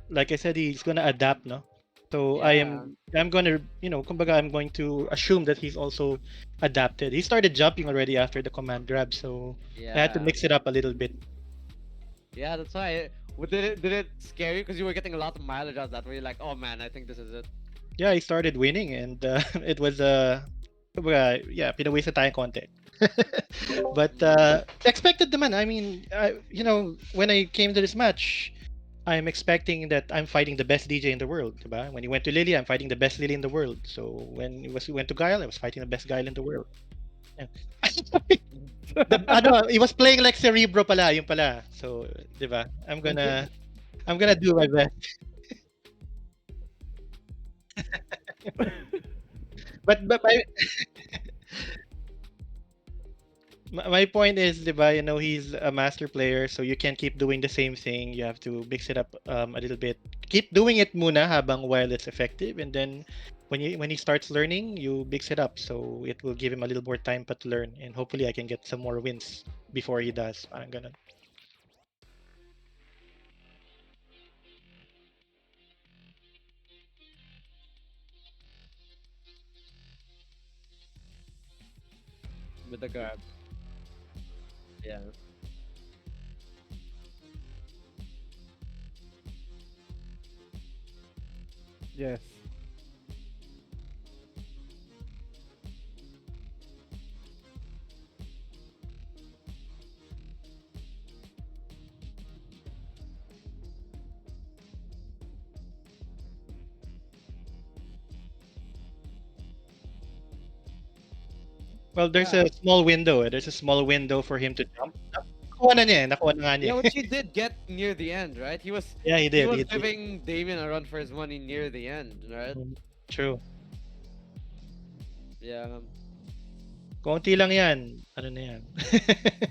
like I said, he's gonna adapt, no? So Yeah, I'm gonna, kumbaga, I'm going to assume that he's also adapted. He started jumping already after the command grab, so I had to yeah, mix it up a little bit. yeah. That's why. Did it scare you because you were getting a lot of mileage out of that? Where you're like, oh man, I think this is it. Yeah, he started winning, and it was kumbaga, yeah, pinawaste na tayong konti. But Mm. expected naman. I mean, when I came to this match, I'm expecting that I'm fighting the best DJ in the world, diba? When he went to Lily, I'm fighting the best Lily in the world. So when he went to Guile, I was fighting the best Guile in the world. Yeah. He was playing like Cerebro pala, yung pala. So, diba? I'm gonna do my best. But my point is, diba, he's a master player, so you can't keep doing the same thing. You have to mix it up a little bit. Keep doing it muna habang while it's effective, and then when he starts learning, you mix it up. So it will give him a little more time to learn, and hopefully I can get some more wins before he does. Parang ganun. With the grab. Yeah. Yes. Well, there's Yeah. a small window. There's a small window for him to jump. Nakuha na niya. Nakuha na nga Yeah, niya. which he did get near the end, right? Yeah, he He did. was He did. giving Damien a run for his money near the end, right? True. Yeah. Konti lang yan. Ano na yan?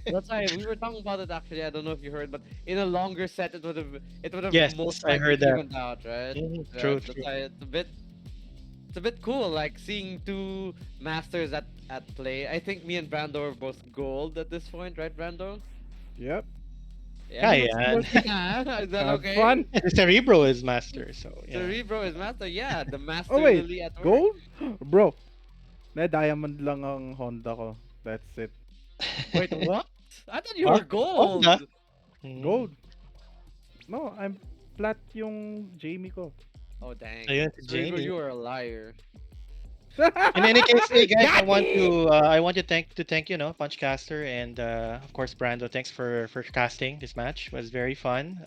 That's why we were talking about it actually. I don't know if you heard, but in a longer set it would have Yes, most I likely heard that. evened out, right? True, That's true. why it's a bit cool, like seeing two masters at play. I think me and Brando are both gold at this point, right, Brando? Yep. Yeah, Kaya he was yan. is that Have okay? fun. The Cerebro is master, so yeah. Cerebro is master, yeah, the master Oh wait, lily at work. gold? Bro, na diamond lang ang Honda ko. That's it. Wait, what? I thought you Huh? were gold. Honda? Hmm. Gold. No, I'm flat yung Jamie ko. Oh dang. Ayun, si Cerebro, Jamie. you are a liar. In any case, hey guys, I Got want me! to thank Punchcaster and of course Brando. Thanks for casting this match. It was very fun.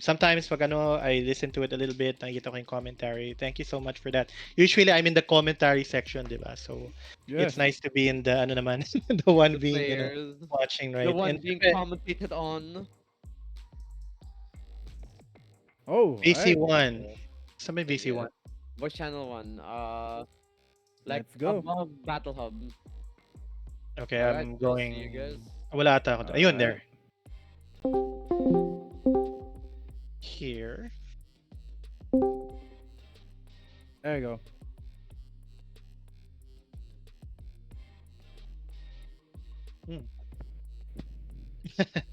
Sometimes pag I listen to it a little bit, nakikita ko yung commentary. Thank you so much for that. Usually I'm in the commentary section, diba? So Yes. it's nice to be in the naman, the one The being players, watching, the right? one And being commentated on. Oh, VC1. Yeah. Somebody Yeah. VC1. Voice channel 1. Like Let's go. above Battle Hub. Okay, All right, I'm we'll see you going... guys. Wala ata ako. Ayun, Alright. there. Here. There you go.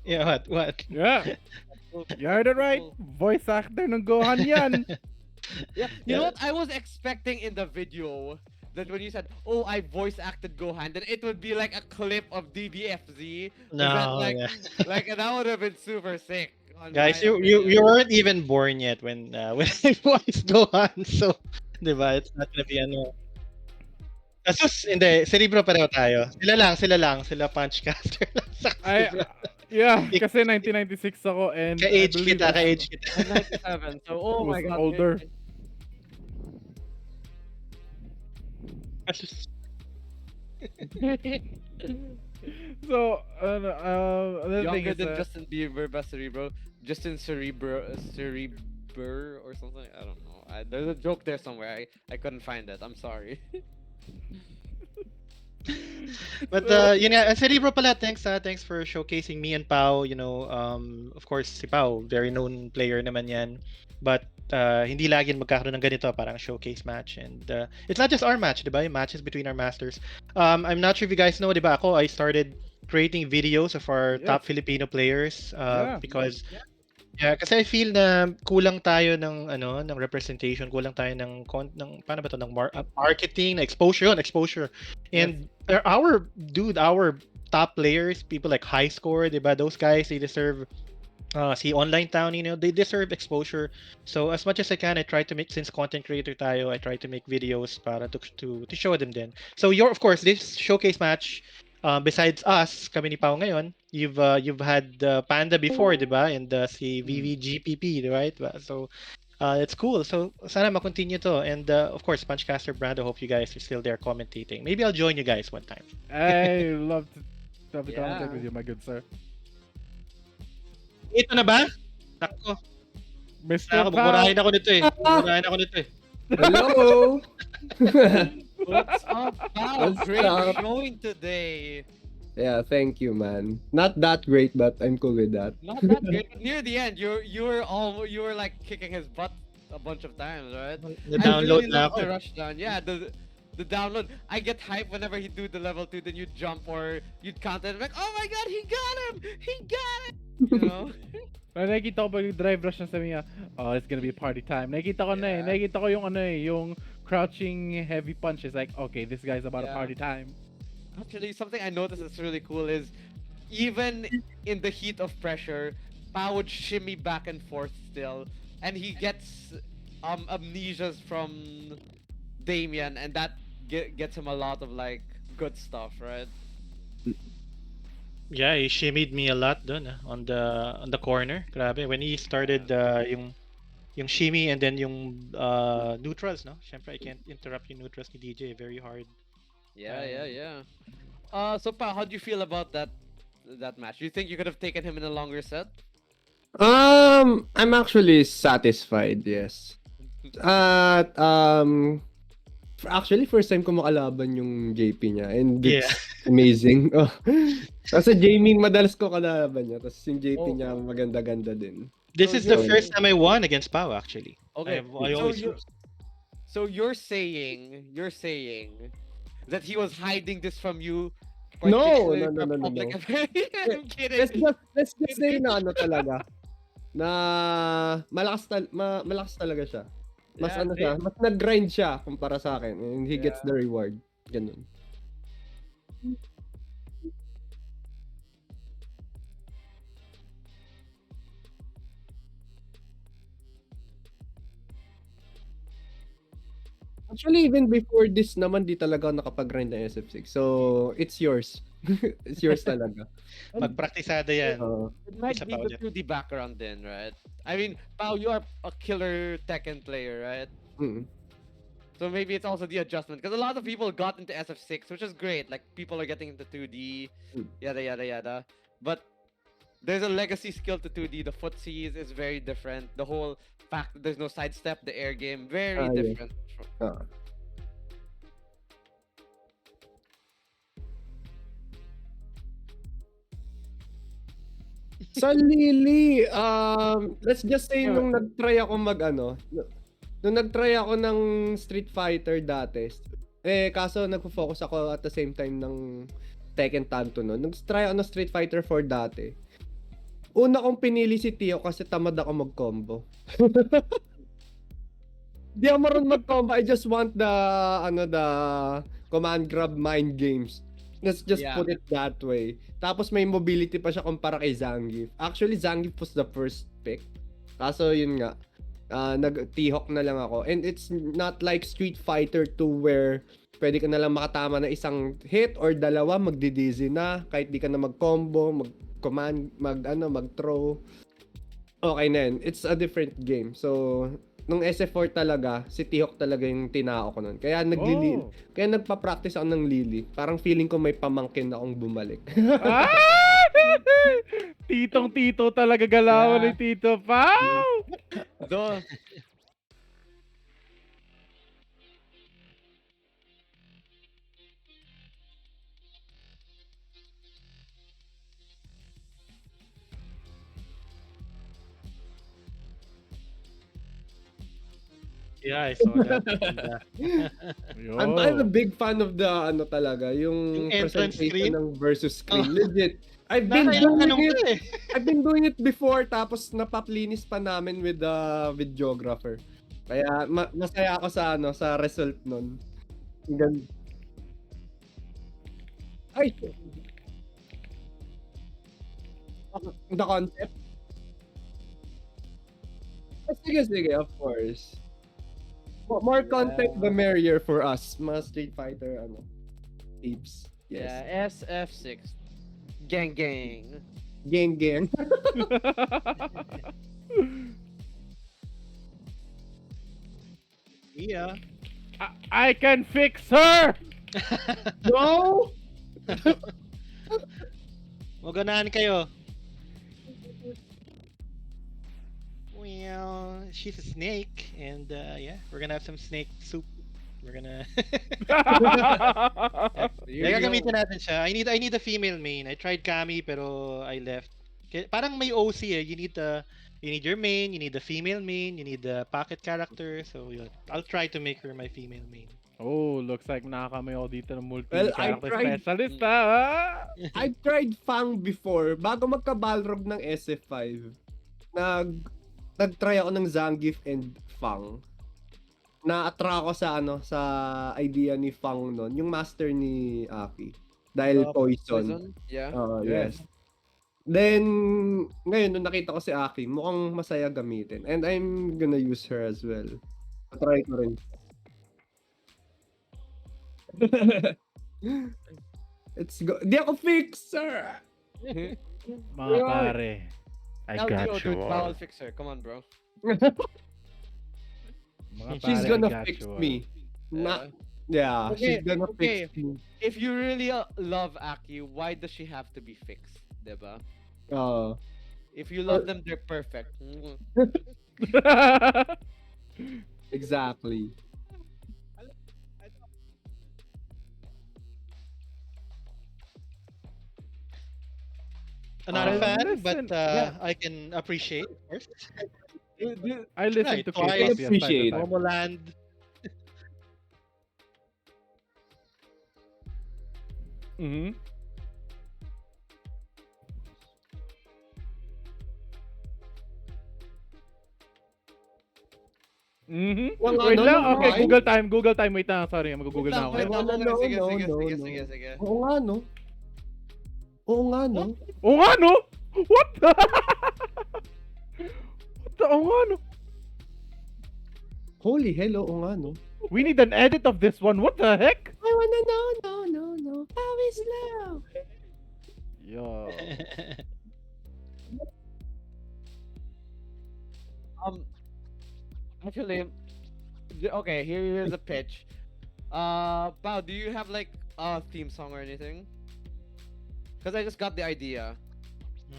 Yeah, what? Yeah. You heard it right. Voice actor ng Gohan yan. Yeah, you know Yeah. what? I was expecting in the video that when you said, "Oh, I voice acted Gohan," then it would be like a clip of DBFZ. No, yeah. Like that would have been super sick. On Guys, my you opinion. weren't even born yet when when I voiced Gohan, so, 'di ba? It's not gonna be ano. Asus, hindi. Cerebro pareho tayo. Sila Punchcaster lang sa Ay, Cerebro. yeah, Ik- kasi 1996 ako and I Ka-age believe kita, I ka-age kita. I'm 97, so oh was my god. older. Asus. So, another thing Younger is, than Justin Bieber, ba Cerebro? Justin Cerebro or something. I don't know. There's a joke there somewhere. I couldn't find it. I'm sorry. But yun nga, Cerebro pala, thanks for showcasing me and Pau, of course si Pau, very known player naman yan. But hindi lagi magkakaroon ng ganito, parang showcase match. And it's not just our match, di ba? Yung matches between our masters. I'm not sure if you guys know, di ba? I started creating videos of our Yes. top Filipino players Yeah. because kasi I feel na kulang tayo ng representation, kulang tayo ng paano ba to, ng marketing, exposure, exposure. And our top players, people like High Score, 'di ba? Those guys, they deserve si Online Town, they deserve exposure. So as much as I can, I try to make, since content creator tayo, I try to make videos para to show them din. So of course, this showcase match, besides us, kami ni Pao ngayon, you've had Panda before, 'di ba? And si VVGPP, right? So it's cool. So sana ma-continue to. And of course, Punchcaster Brand, I hope you guys are still there commentating. Maybe I'll join you guys one time. I love to commentate Yeah. with you, my good sir. Ito na ba? Nako, Mr. mumurahin Pao. ako nito eh. Mumurahin ako nito eh. Hello! What's up, pal? What's Great up? showing today. Yeah, thank you, man. Not that great, but I'm cool with that. Not that good. Near the end, you were like kicking his butt a bunch of times, right? Na-download I really na love the ako. rush down. Yeah, the download. I get hyped whenever he do the level 2, then you'd jump or you'd counter and like, oh my god, he got him! He got him! You know? Nakikita ko pag yung drive rush na sabi niya, oh, it's gonna be party time. Nakikita ko na eh. Yeah. Nakikita ko yung yung crouching heavy punch is like, okay, this guy's about a Yeah. party time. Actually, something I noticed that's really cool is even in the heat of pressure, Pao would shimmy back and forth still, and he gets amnesias from Damien, and that gets him a lot of like good stuff, right? Yeah, he shimmied me a lot dun on the corner. Grabe, when he started yung shimmy and then yung neutrals, no? Syempre, I can't interrupt yung neutrals ni DJ. Very hard. Yeah. So Pa, how do you feel about that match? Do you think you could have taken him in a longer set? I'm actually satisfied, yes. At actually first time ko makalaban yung JP niya and it's amazing. Oh. Kasi Jamie madalas ko kalaban niya, tapos yung JP niya maganda-ganda din. This So is the you're- first time I won against Pao, actually. Okay. I always lose. So you're saying that he was hiding this from you? No, particularly no, for no, no, public no. affairs? I'm kidding. Let's just say na ano talaga. Na malakas talaga siya. Mas Yeah, siya, mas nag-grind siya kumpara sa akin and he gets the reward. Ganun. Actually, even before this naman, di talaga ako nakapag-grind ng SF6. So, it's yours. It's yours talaga. Magpraktisada yan. It might Isa be pa the ulit. 2D background then, right? I mean, Pao, you are a killer Tekken player, right? Mm. So maybe it's also the adjustment because a lot of people got into SF6, which is great. Like people are getting into 2D, Mm. yada yada yada. But there's a legacy skill to 2D. The footsies is very different. The whole fact that there's no sidestep, the air game, very Yeah. different. Ah. Sa Lily, let's just say nung nag-try ako nung nag-try ako ng Street Fighter dati, kaso nagfo-focus ako at the same time ng Tekken Tanto noon. Nag-try ako ng Street Fighter 4 dati. Una kong pinili si Tio kasi tamad ako mag-combo. Di ako marunong mag-combo. I just want the command grab mind games. Let's just Yeah. put it that way. Tapos may mobility pa siya kumpara kay Zangief. Actually, Zangief was the first pick. Kaso yun nga, nag-T-Hawk na lang ako. And it's not like Street Fighter 2 where pwede ka na lang makatama na isang hit or dalawa, magdi-dizzy na. Kahit di ka na mag-combo, mag-command, mag-throw. Okay na yun. It's a different game. So, nung SF4 talaga, si T-Hawk talaga yung tinao ko nun. Kaya Oh. kaya nagpa-practice ako ng Lily. Parang feeling ko may pamangkin akong bumalik. Ah! Titong-tito talaga galawan ni Tito Pao! Though, Yeah, I saw that. Yeah. I'm a big fan of the talaga, Yung yung entrance presentation screen? ng versus screen. Legit. I've been Nakailang doing tanong it. ka eh. I've been doing it before tapos napaplinis pa namin with the videographer. Kaya masaya ako sa result nun. Gan- Ay. The concept. Sige, of course. More content the merrier for us, mga Street Fighter tips. Yes. yeah, SF6. Gang. Gang. Yeah. I can fix her! No! Maganahan kayo. Well, she's a snake, and yeah, we're gonna have some snake soup. We're gonna. Gagamitin natin siya. I need a female main. I tried Kami pero I left. Parang may OC eh. You need your main, you need the female main, you need the pocket character. So yun. I'll try to make her my female main. Oh, looks like nakakami ako dito ng Well, I multi-character tried- specialist ha! I've tried Fang before. Bago magka-Balrog ng SF5, nag-try ako ng Zangief and Fang. Na-attract ako sa idea ni Fang nun. Yung master ni Aki. Dahil poison. Yeah. Yes. Then, ngayon, nung nakita ko si Aki, mukhang masaya gamitin. And I'm gonna use her as well. Try ko rin. Let's go. Di ako fixer! Mga pare, I got LTO, you dude, all. foul fixer. Come on, bro. Mga She's pare, I gonna got fix you all. me. Yeah, she's gonna okay. fix me. If you really love Aki, why does she have to be fixed? Diba? If you love them, they're perfect. Exactly. I'm not a fan, Listen, but I can appreciate, of course. I listen Right, to so I K-pop yes, appreciate. time to time. Momoland. Mhm. Mhm. Well, Wait ano, lang. no, Okay, no, Google time. Wait lang. Sorry, mag-google na ako. Wait lang, No, sige, no, sige, no, sige, no. sige, sige. Oo nga, no? Oo nga, no? Oo nga, no? What the? What the? Oo nga, no? Holy hell, oo nga, no? We need an edit of this one. What the heck? I wanna know, no. How is love? Yo. Actually, okay, here's a pitch. Pao, do you have like a theme song or anything? Because I just got the idea.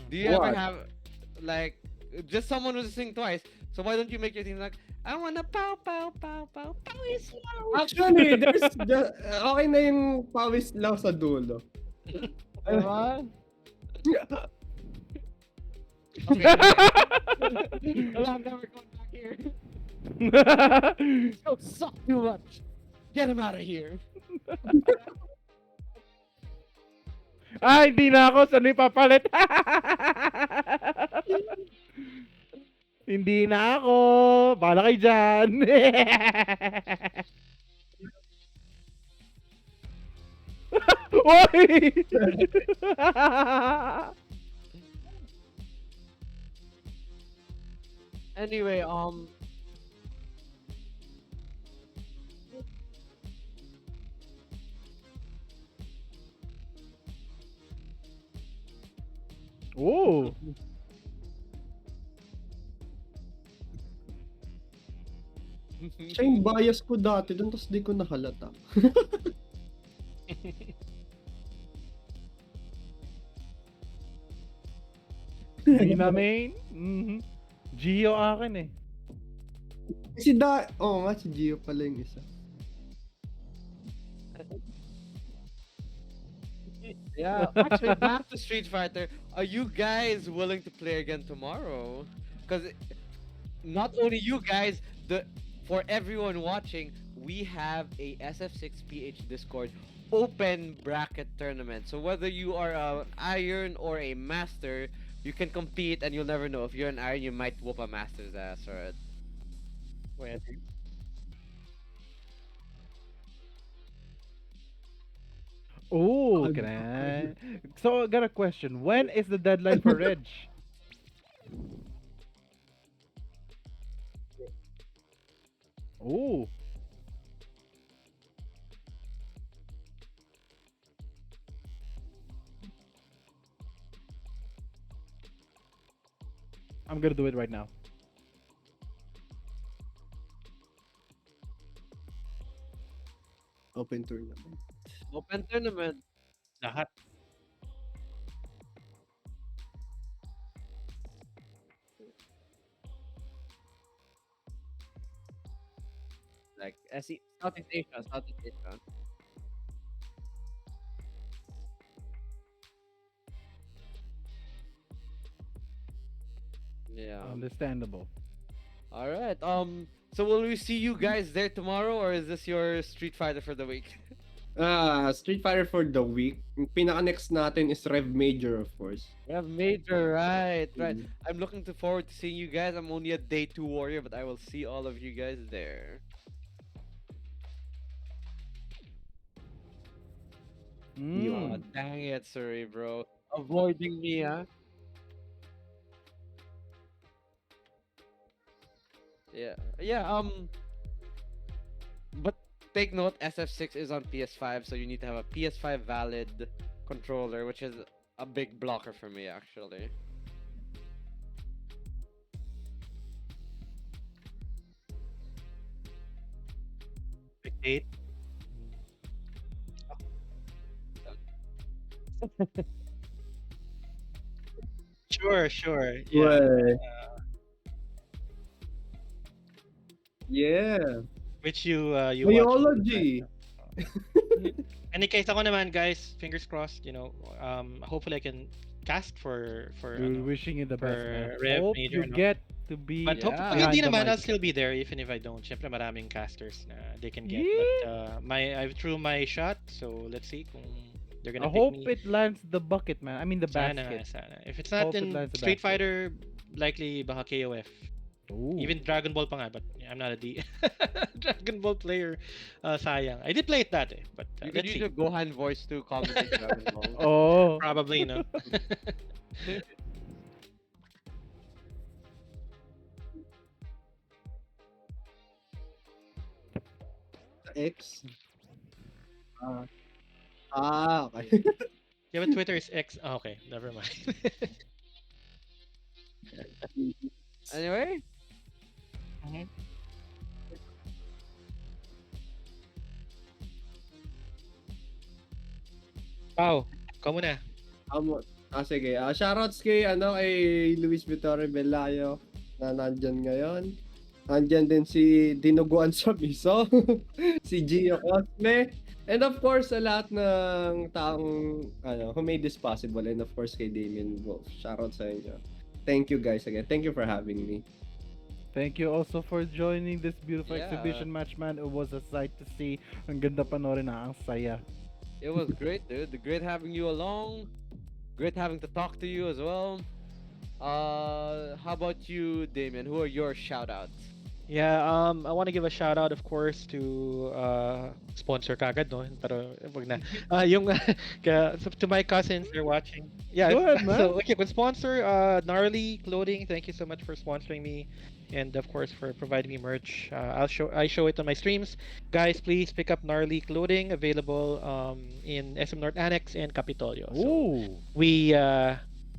Do you ever What? have like just someone who's sing twice? So why don't you make your team like I wanna pow pow pow pow pow Islaw? Actually, there's okay na yung pawis lang sa dulo. Diba? Okay. Well, I'm never going back here. Don't suck too much. Get him out of here. Ay, hindi na ako. Saan ipapalit? Hindi na ako. Bahala kayo dyan. Oy! Anyway, Oh. Siya yung bias ko dati doon, tapos di ko nahalata. Hindi na main. Gio akin eh. Oo nga, si Gio pala yung isa. yeah. Actually, back to Street Fighter. Are you guys willing to play again tomorrow? Because not only you guys, for everyone watching, we have a SF6 PH Discord open bracket tournament. So whether you are an iron or a master, you can compete, and you'll never know. If you're an iron, you might whoop a master's ass, or Wait. Oh, can I? So I got a question. When is the deadline for Reg? Oh. I'm gonna do it right now. Open tournament. open tournament. Lahat. Like SE Southeast Asia, Southeast Asia. Yeah. Understandable. All right. So will we see you guys there tomorrow, or is this your Street Fighter for the week? Street Fighter for the week. Yung pinaka-next natin is Rev Major, of course. We have Major, right, right. Mhm. I'm looking forward to seeing you guys. I'm only a day 2 warrior, but I will see all of you guys there. Oh, dang it, sorry, bro. Avoiding me, huh? Yeah, yeah. But take note, SF6 is on PS5, so you need to have a PS5 valid controller, which is a big blocker for me, actually. Eight. Sure, sure. Yeah. Well, yeah. Which you watch. Biology. Any case ako naman, guys, fingers crossed, hopefully I can cast for We're wishing you the best, man. for Rev Hope Major, you no? get to be. But Yeah. hopefully hindi behind the naman, I'll mic. still be there even if I don't. Syempre maraming casters na they can get. Yeah. But I've threw my shot, so let's see kung they're I gonna pick hope me. it lands the bucket, man. I mean the Sana, basket. sana. If it's not Hope it in lands the Street basket. Fighter, likely baka KOF. Ooh. Even Dragon Ball pa nga, but I'm not a Dragon Ball player. Sayang. I did play it dati, but You could let's use see. your Gohan voice to commentate Dragon Ball. Oh. Probably, no? X. okay. Yeah, but Twitter is X. Oh, okay, never mind. Anyway, Pao, ikaw muna. Um, Sige. Shoutouts kay Luis Vittorio Belayo na nandyan ngayon. Nandyan din si Dinuguan sa Miso, si Gio Cosme, and of course sa lahat ng taong who made this possible, and of course kay DamienWolf. Shoutout sa inyo. Thank you guys again. Thank you for having me. Thank you also for joining this beautiful Yeah. exhibition match, man. It was a sight to see. Ang ganda panoorin na, ang saya. It was great, dude. Great having you along. Great having to talk to you as well. How about you, Damien? Who are your shout outs? Yeah, I want to give a shout out, of course, to sponsor kagad, no? Pero wag na. To my cousins they're watching. Yeah, Go ahead, man. so okay, with sponsor Gnarly Clothing, thank you so much for sponsoring me, and of course for providing me merch. I show it on my streams. Guys, please pick up Gnarly Clothing, available in SM North Annex and Capitolio. So Ooh. we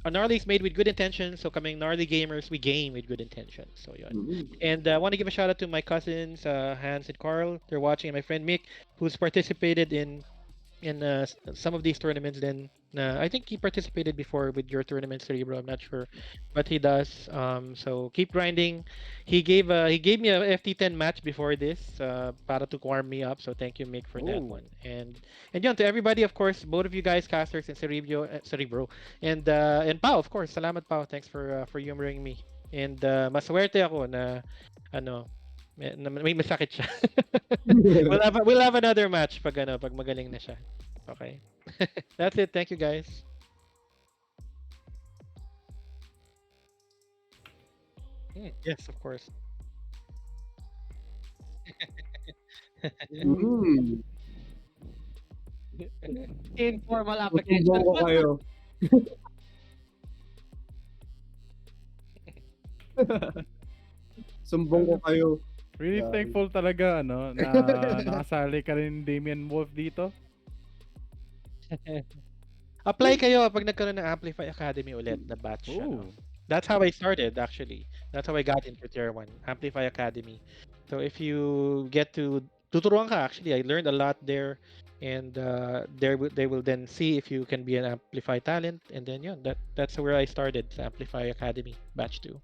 Gnarly is made with good intentions, so coming Gnarly gamers, we game with good intentions. So yun. And I want to give a shout out to my cousins, Hans and Carl. They're watching, and my friend Mick, who's participated in some of these tournaments. Then I think he participated before with your tournament, Cerebro. I'm not sure, but he does. So keep grinding. He gave me a FT10 match before this, para to warm me up. So thank you, Mick, for that Ooh. one. And yun, to everybody, of course, both of you guys, casters and Cerebro, and Pao, of course. Salamat, Pao. Thanks for humoring me. And maswerte ako na may masakit siya. We'll have another match pag magaling na siya. Okay. That's it. Thank you, guys. Yes, of course. Informal Sumbong application. ko kayo. Sumbong ko kayo. Really Yeah. thankful talaga, na nakasali ka rin DamienWolf dito. Apply kayo pag nagkaroon ng Amplify Academy ulit na batch. Ooh. That's how I started, actually. That's how I got into Tier 1, Amplify Academy. So if you get to tuturuan ka, actually, I learned a lot there. And they will then see if you can be an Amplify talent. And then that's where I started, sa Amplify Academy, batch 2.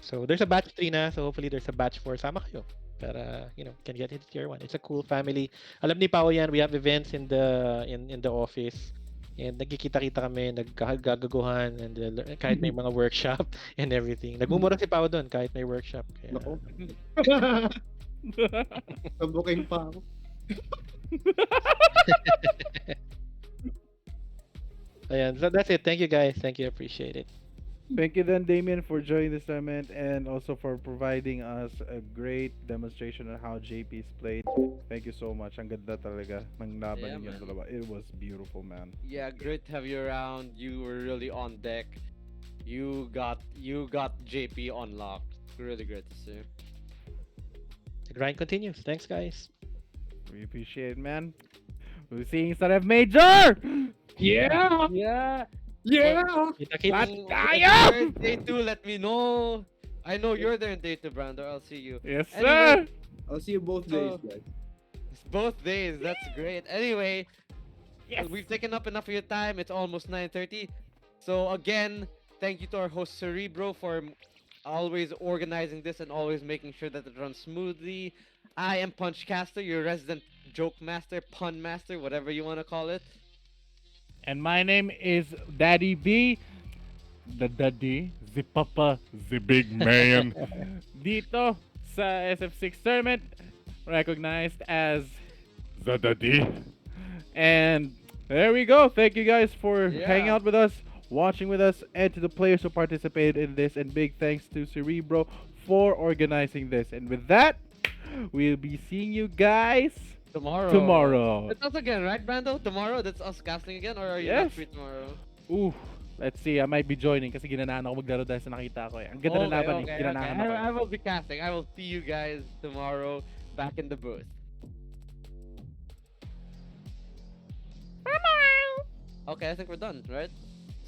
So there's a batch 3 na, so hopefully there's a batch 4. Sama kayo para can get into Tier 1. It's a cool family. Alam ni Pao yan, we have events in the office. And nagkikita-kita kami, naggagaguhan, and kahit may mga workshop and everything. Nagmumura si Pao doon kahit may workshop. Kaya, Nako. Nabuking pa ako. ayan, so that's it. Thank you, guys. Thank you. Appreciate it. Thank you then, Damien, for joining this tournament and also for providing us a great demonstration on how JP is played. Thank you so much. Ang ganda talaga ng laban Yeah, ninyong man. dalawa. It was beautiful, man. Yeah, great to have you around. You were really on deck. You got JP on lock. Really great to see. The grind continues. Thanks, guys. We appreciate it, man. We're seeing Saref Major! Yeah! Yeah. Yeah! Kita-kita. You're in day 2, let me know. I know you're there in day 2, Brando. I'll see you. Yes, Anyway. sir! I'll see you both days, guys. It's both days. That's great. Anyway, Yes! we've taken up enough of your time. It's almost 9:30. So again, thank you to our host Cerebro for always organizing this and always making sure that it runs smoothly. I am Punchcaster, your resident joke master, pun master, whatever you want to call it. And my name is Daddy B. The Daddy, the Papa, the Big Man. Dito sa SF6 tournament, recognized as the Daddy. And there we go. Thank you guys for hanging Yeah. out with us, watching with us, and to the players who participated in this. And big thanks to Cerebro for organizing this. And with that, we'll be seeing you guys tomorrow. That's us again, right, Brando? Tomorrow, that's us casting again, or are you Yes. not free tomorrow? Ooh, let's see. I might be joining kasi ginanaan ako maglaro dahil sa nakita ko eh. Ang ganda ng laban eh. Ginanaan ako eh. I will be casting. I will see you guys tomorrow back in the booth. Okay, I think we're done, right?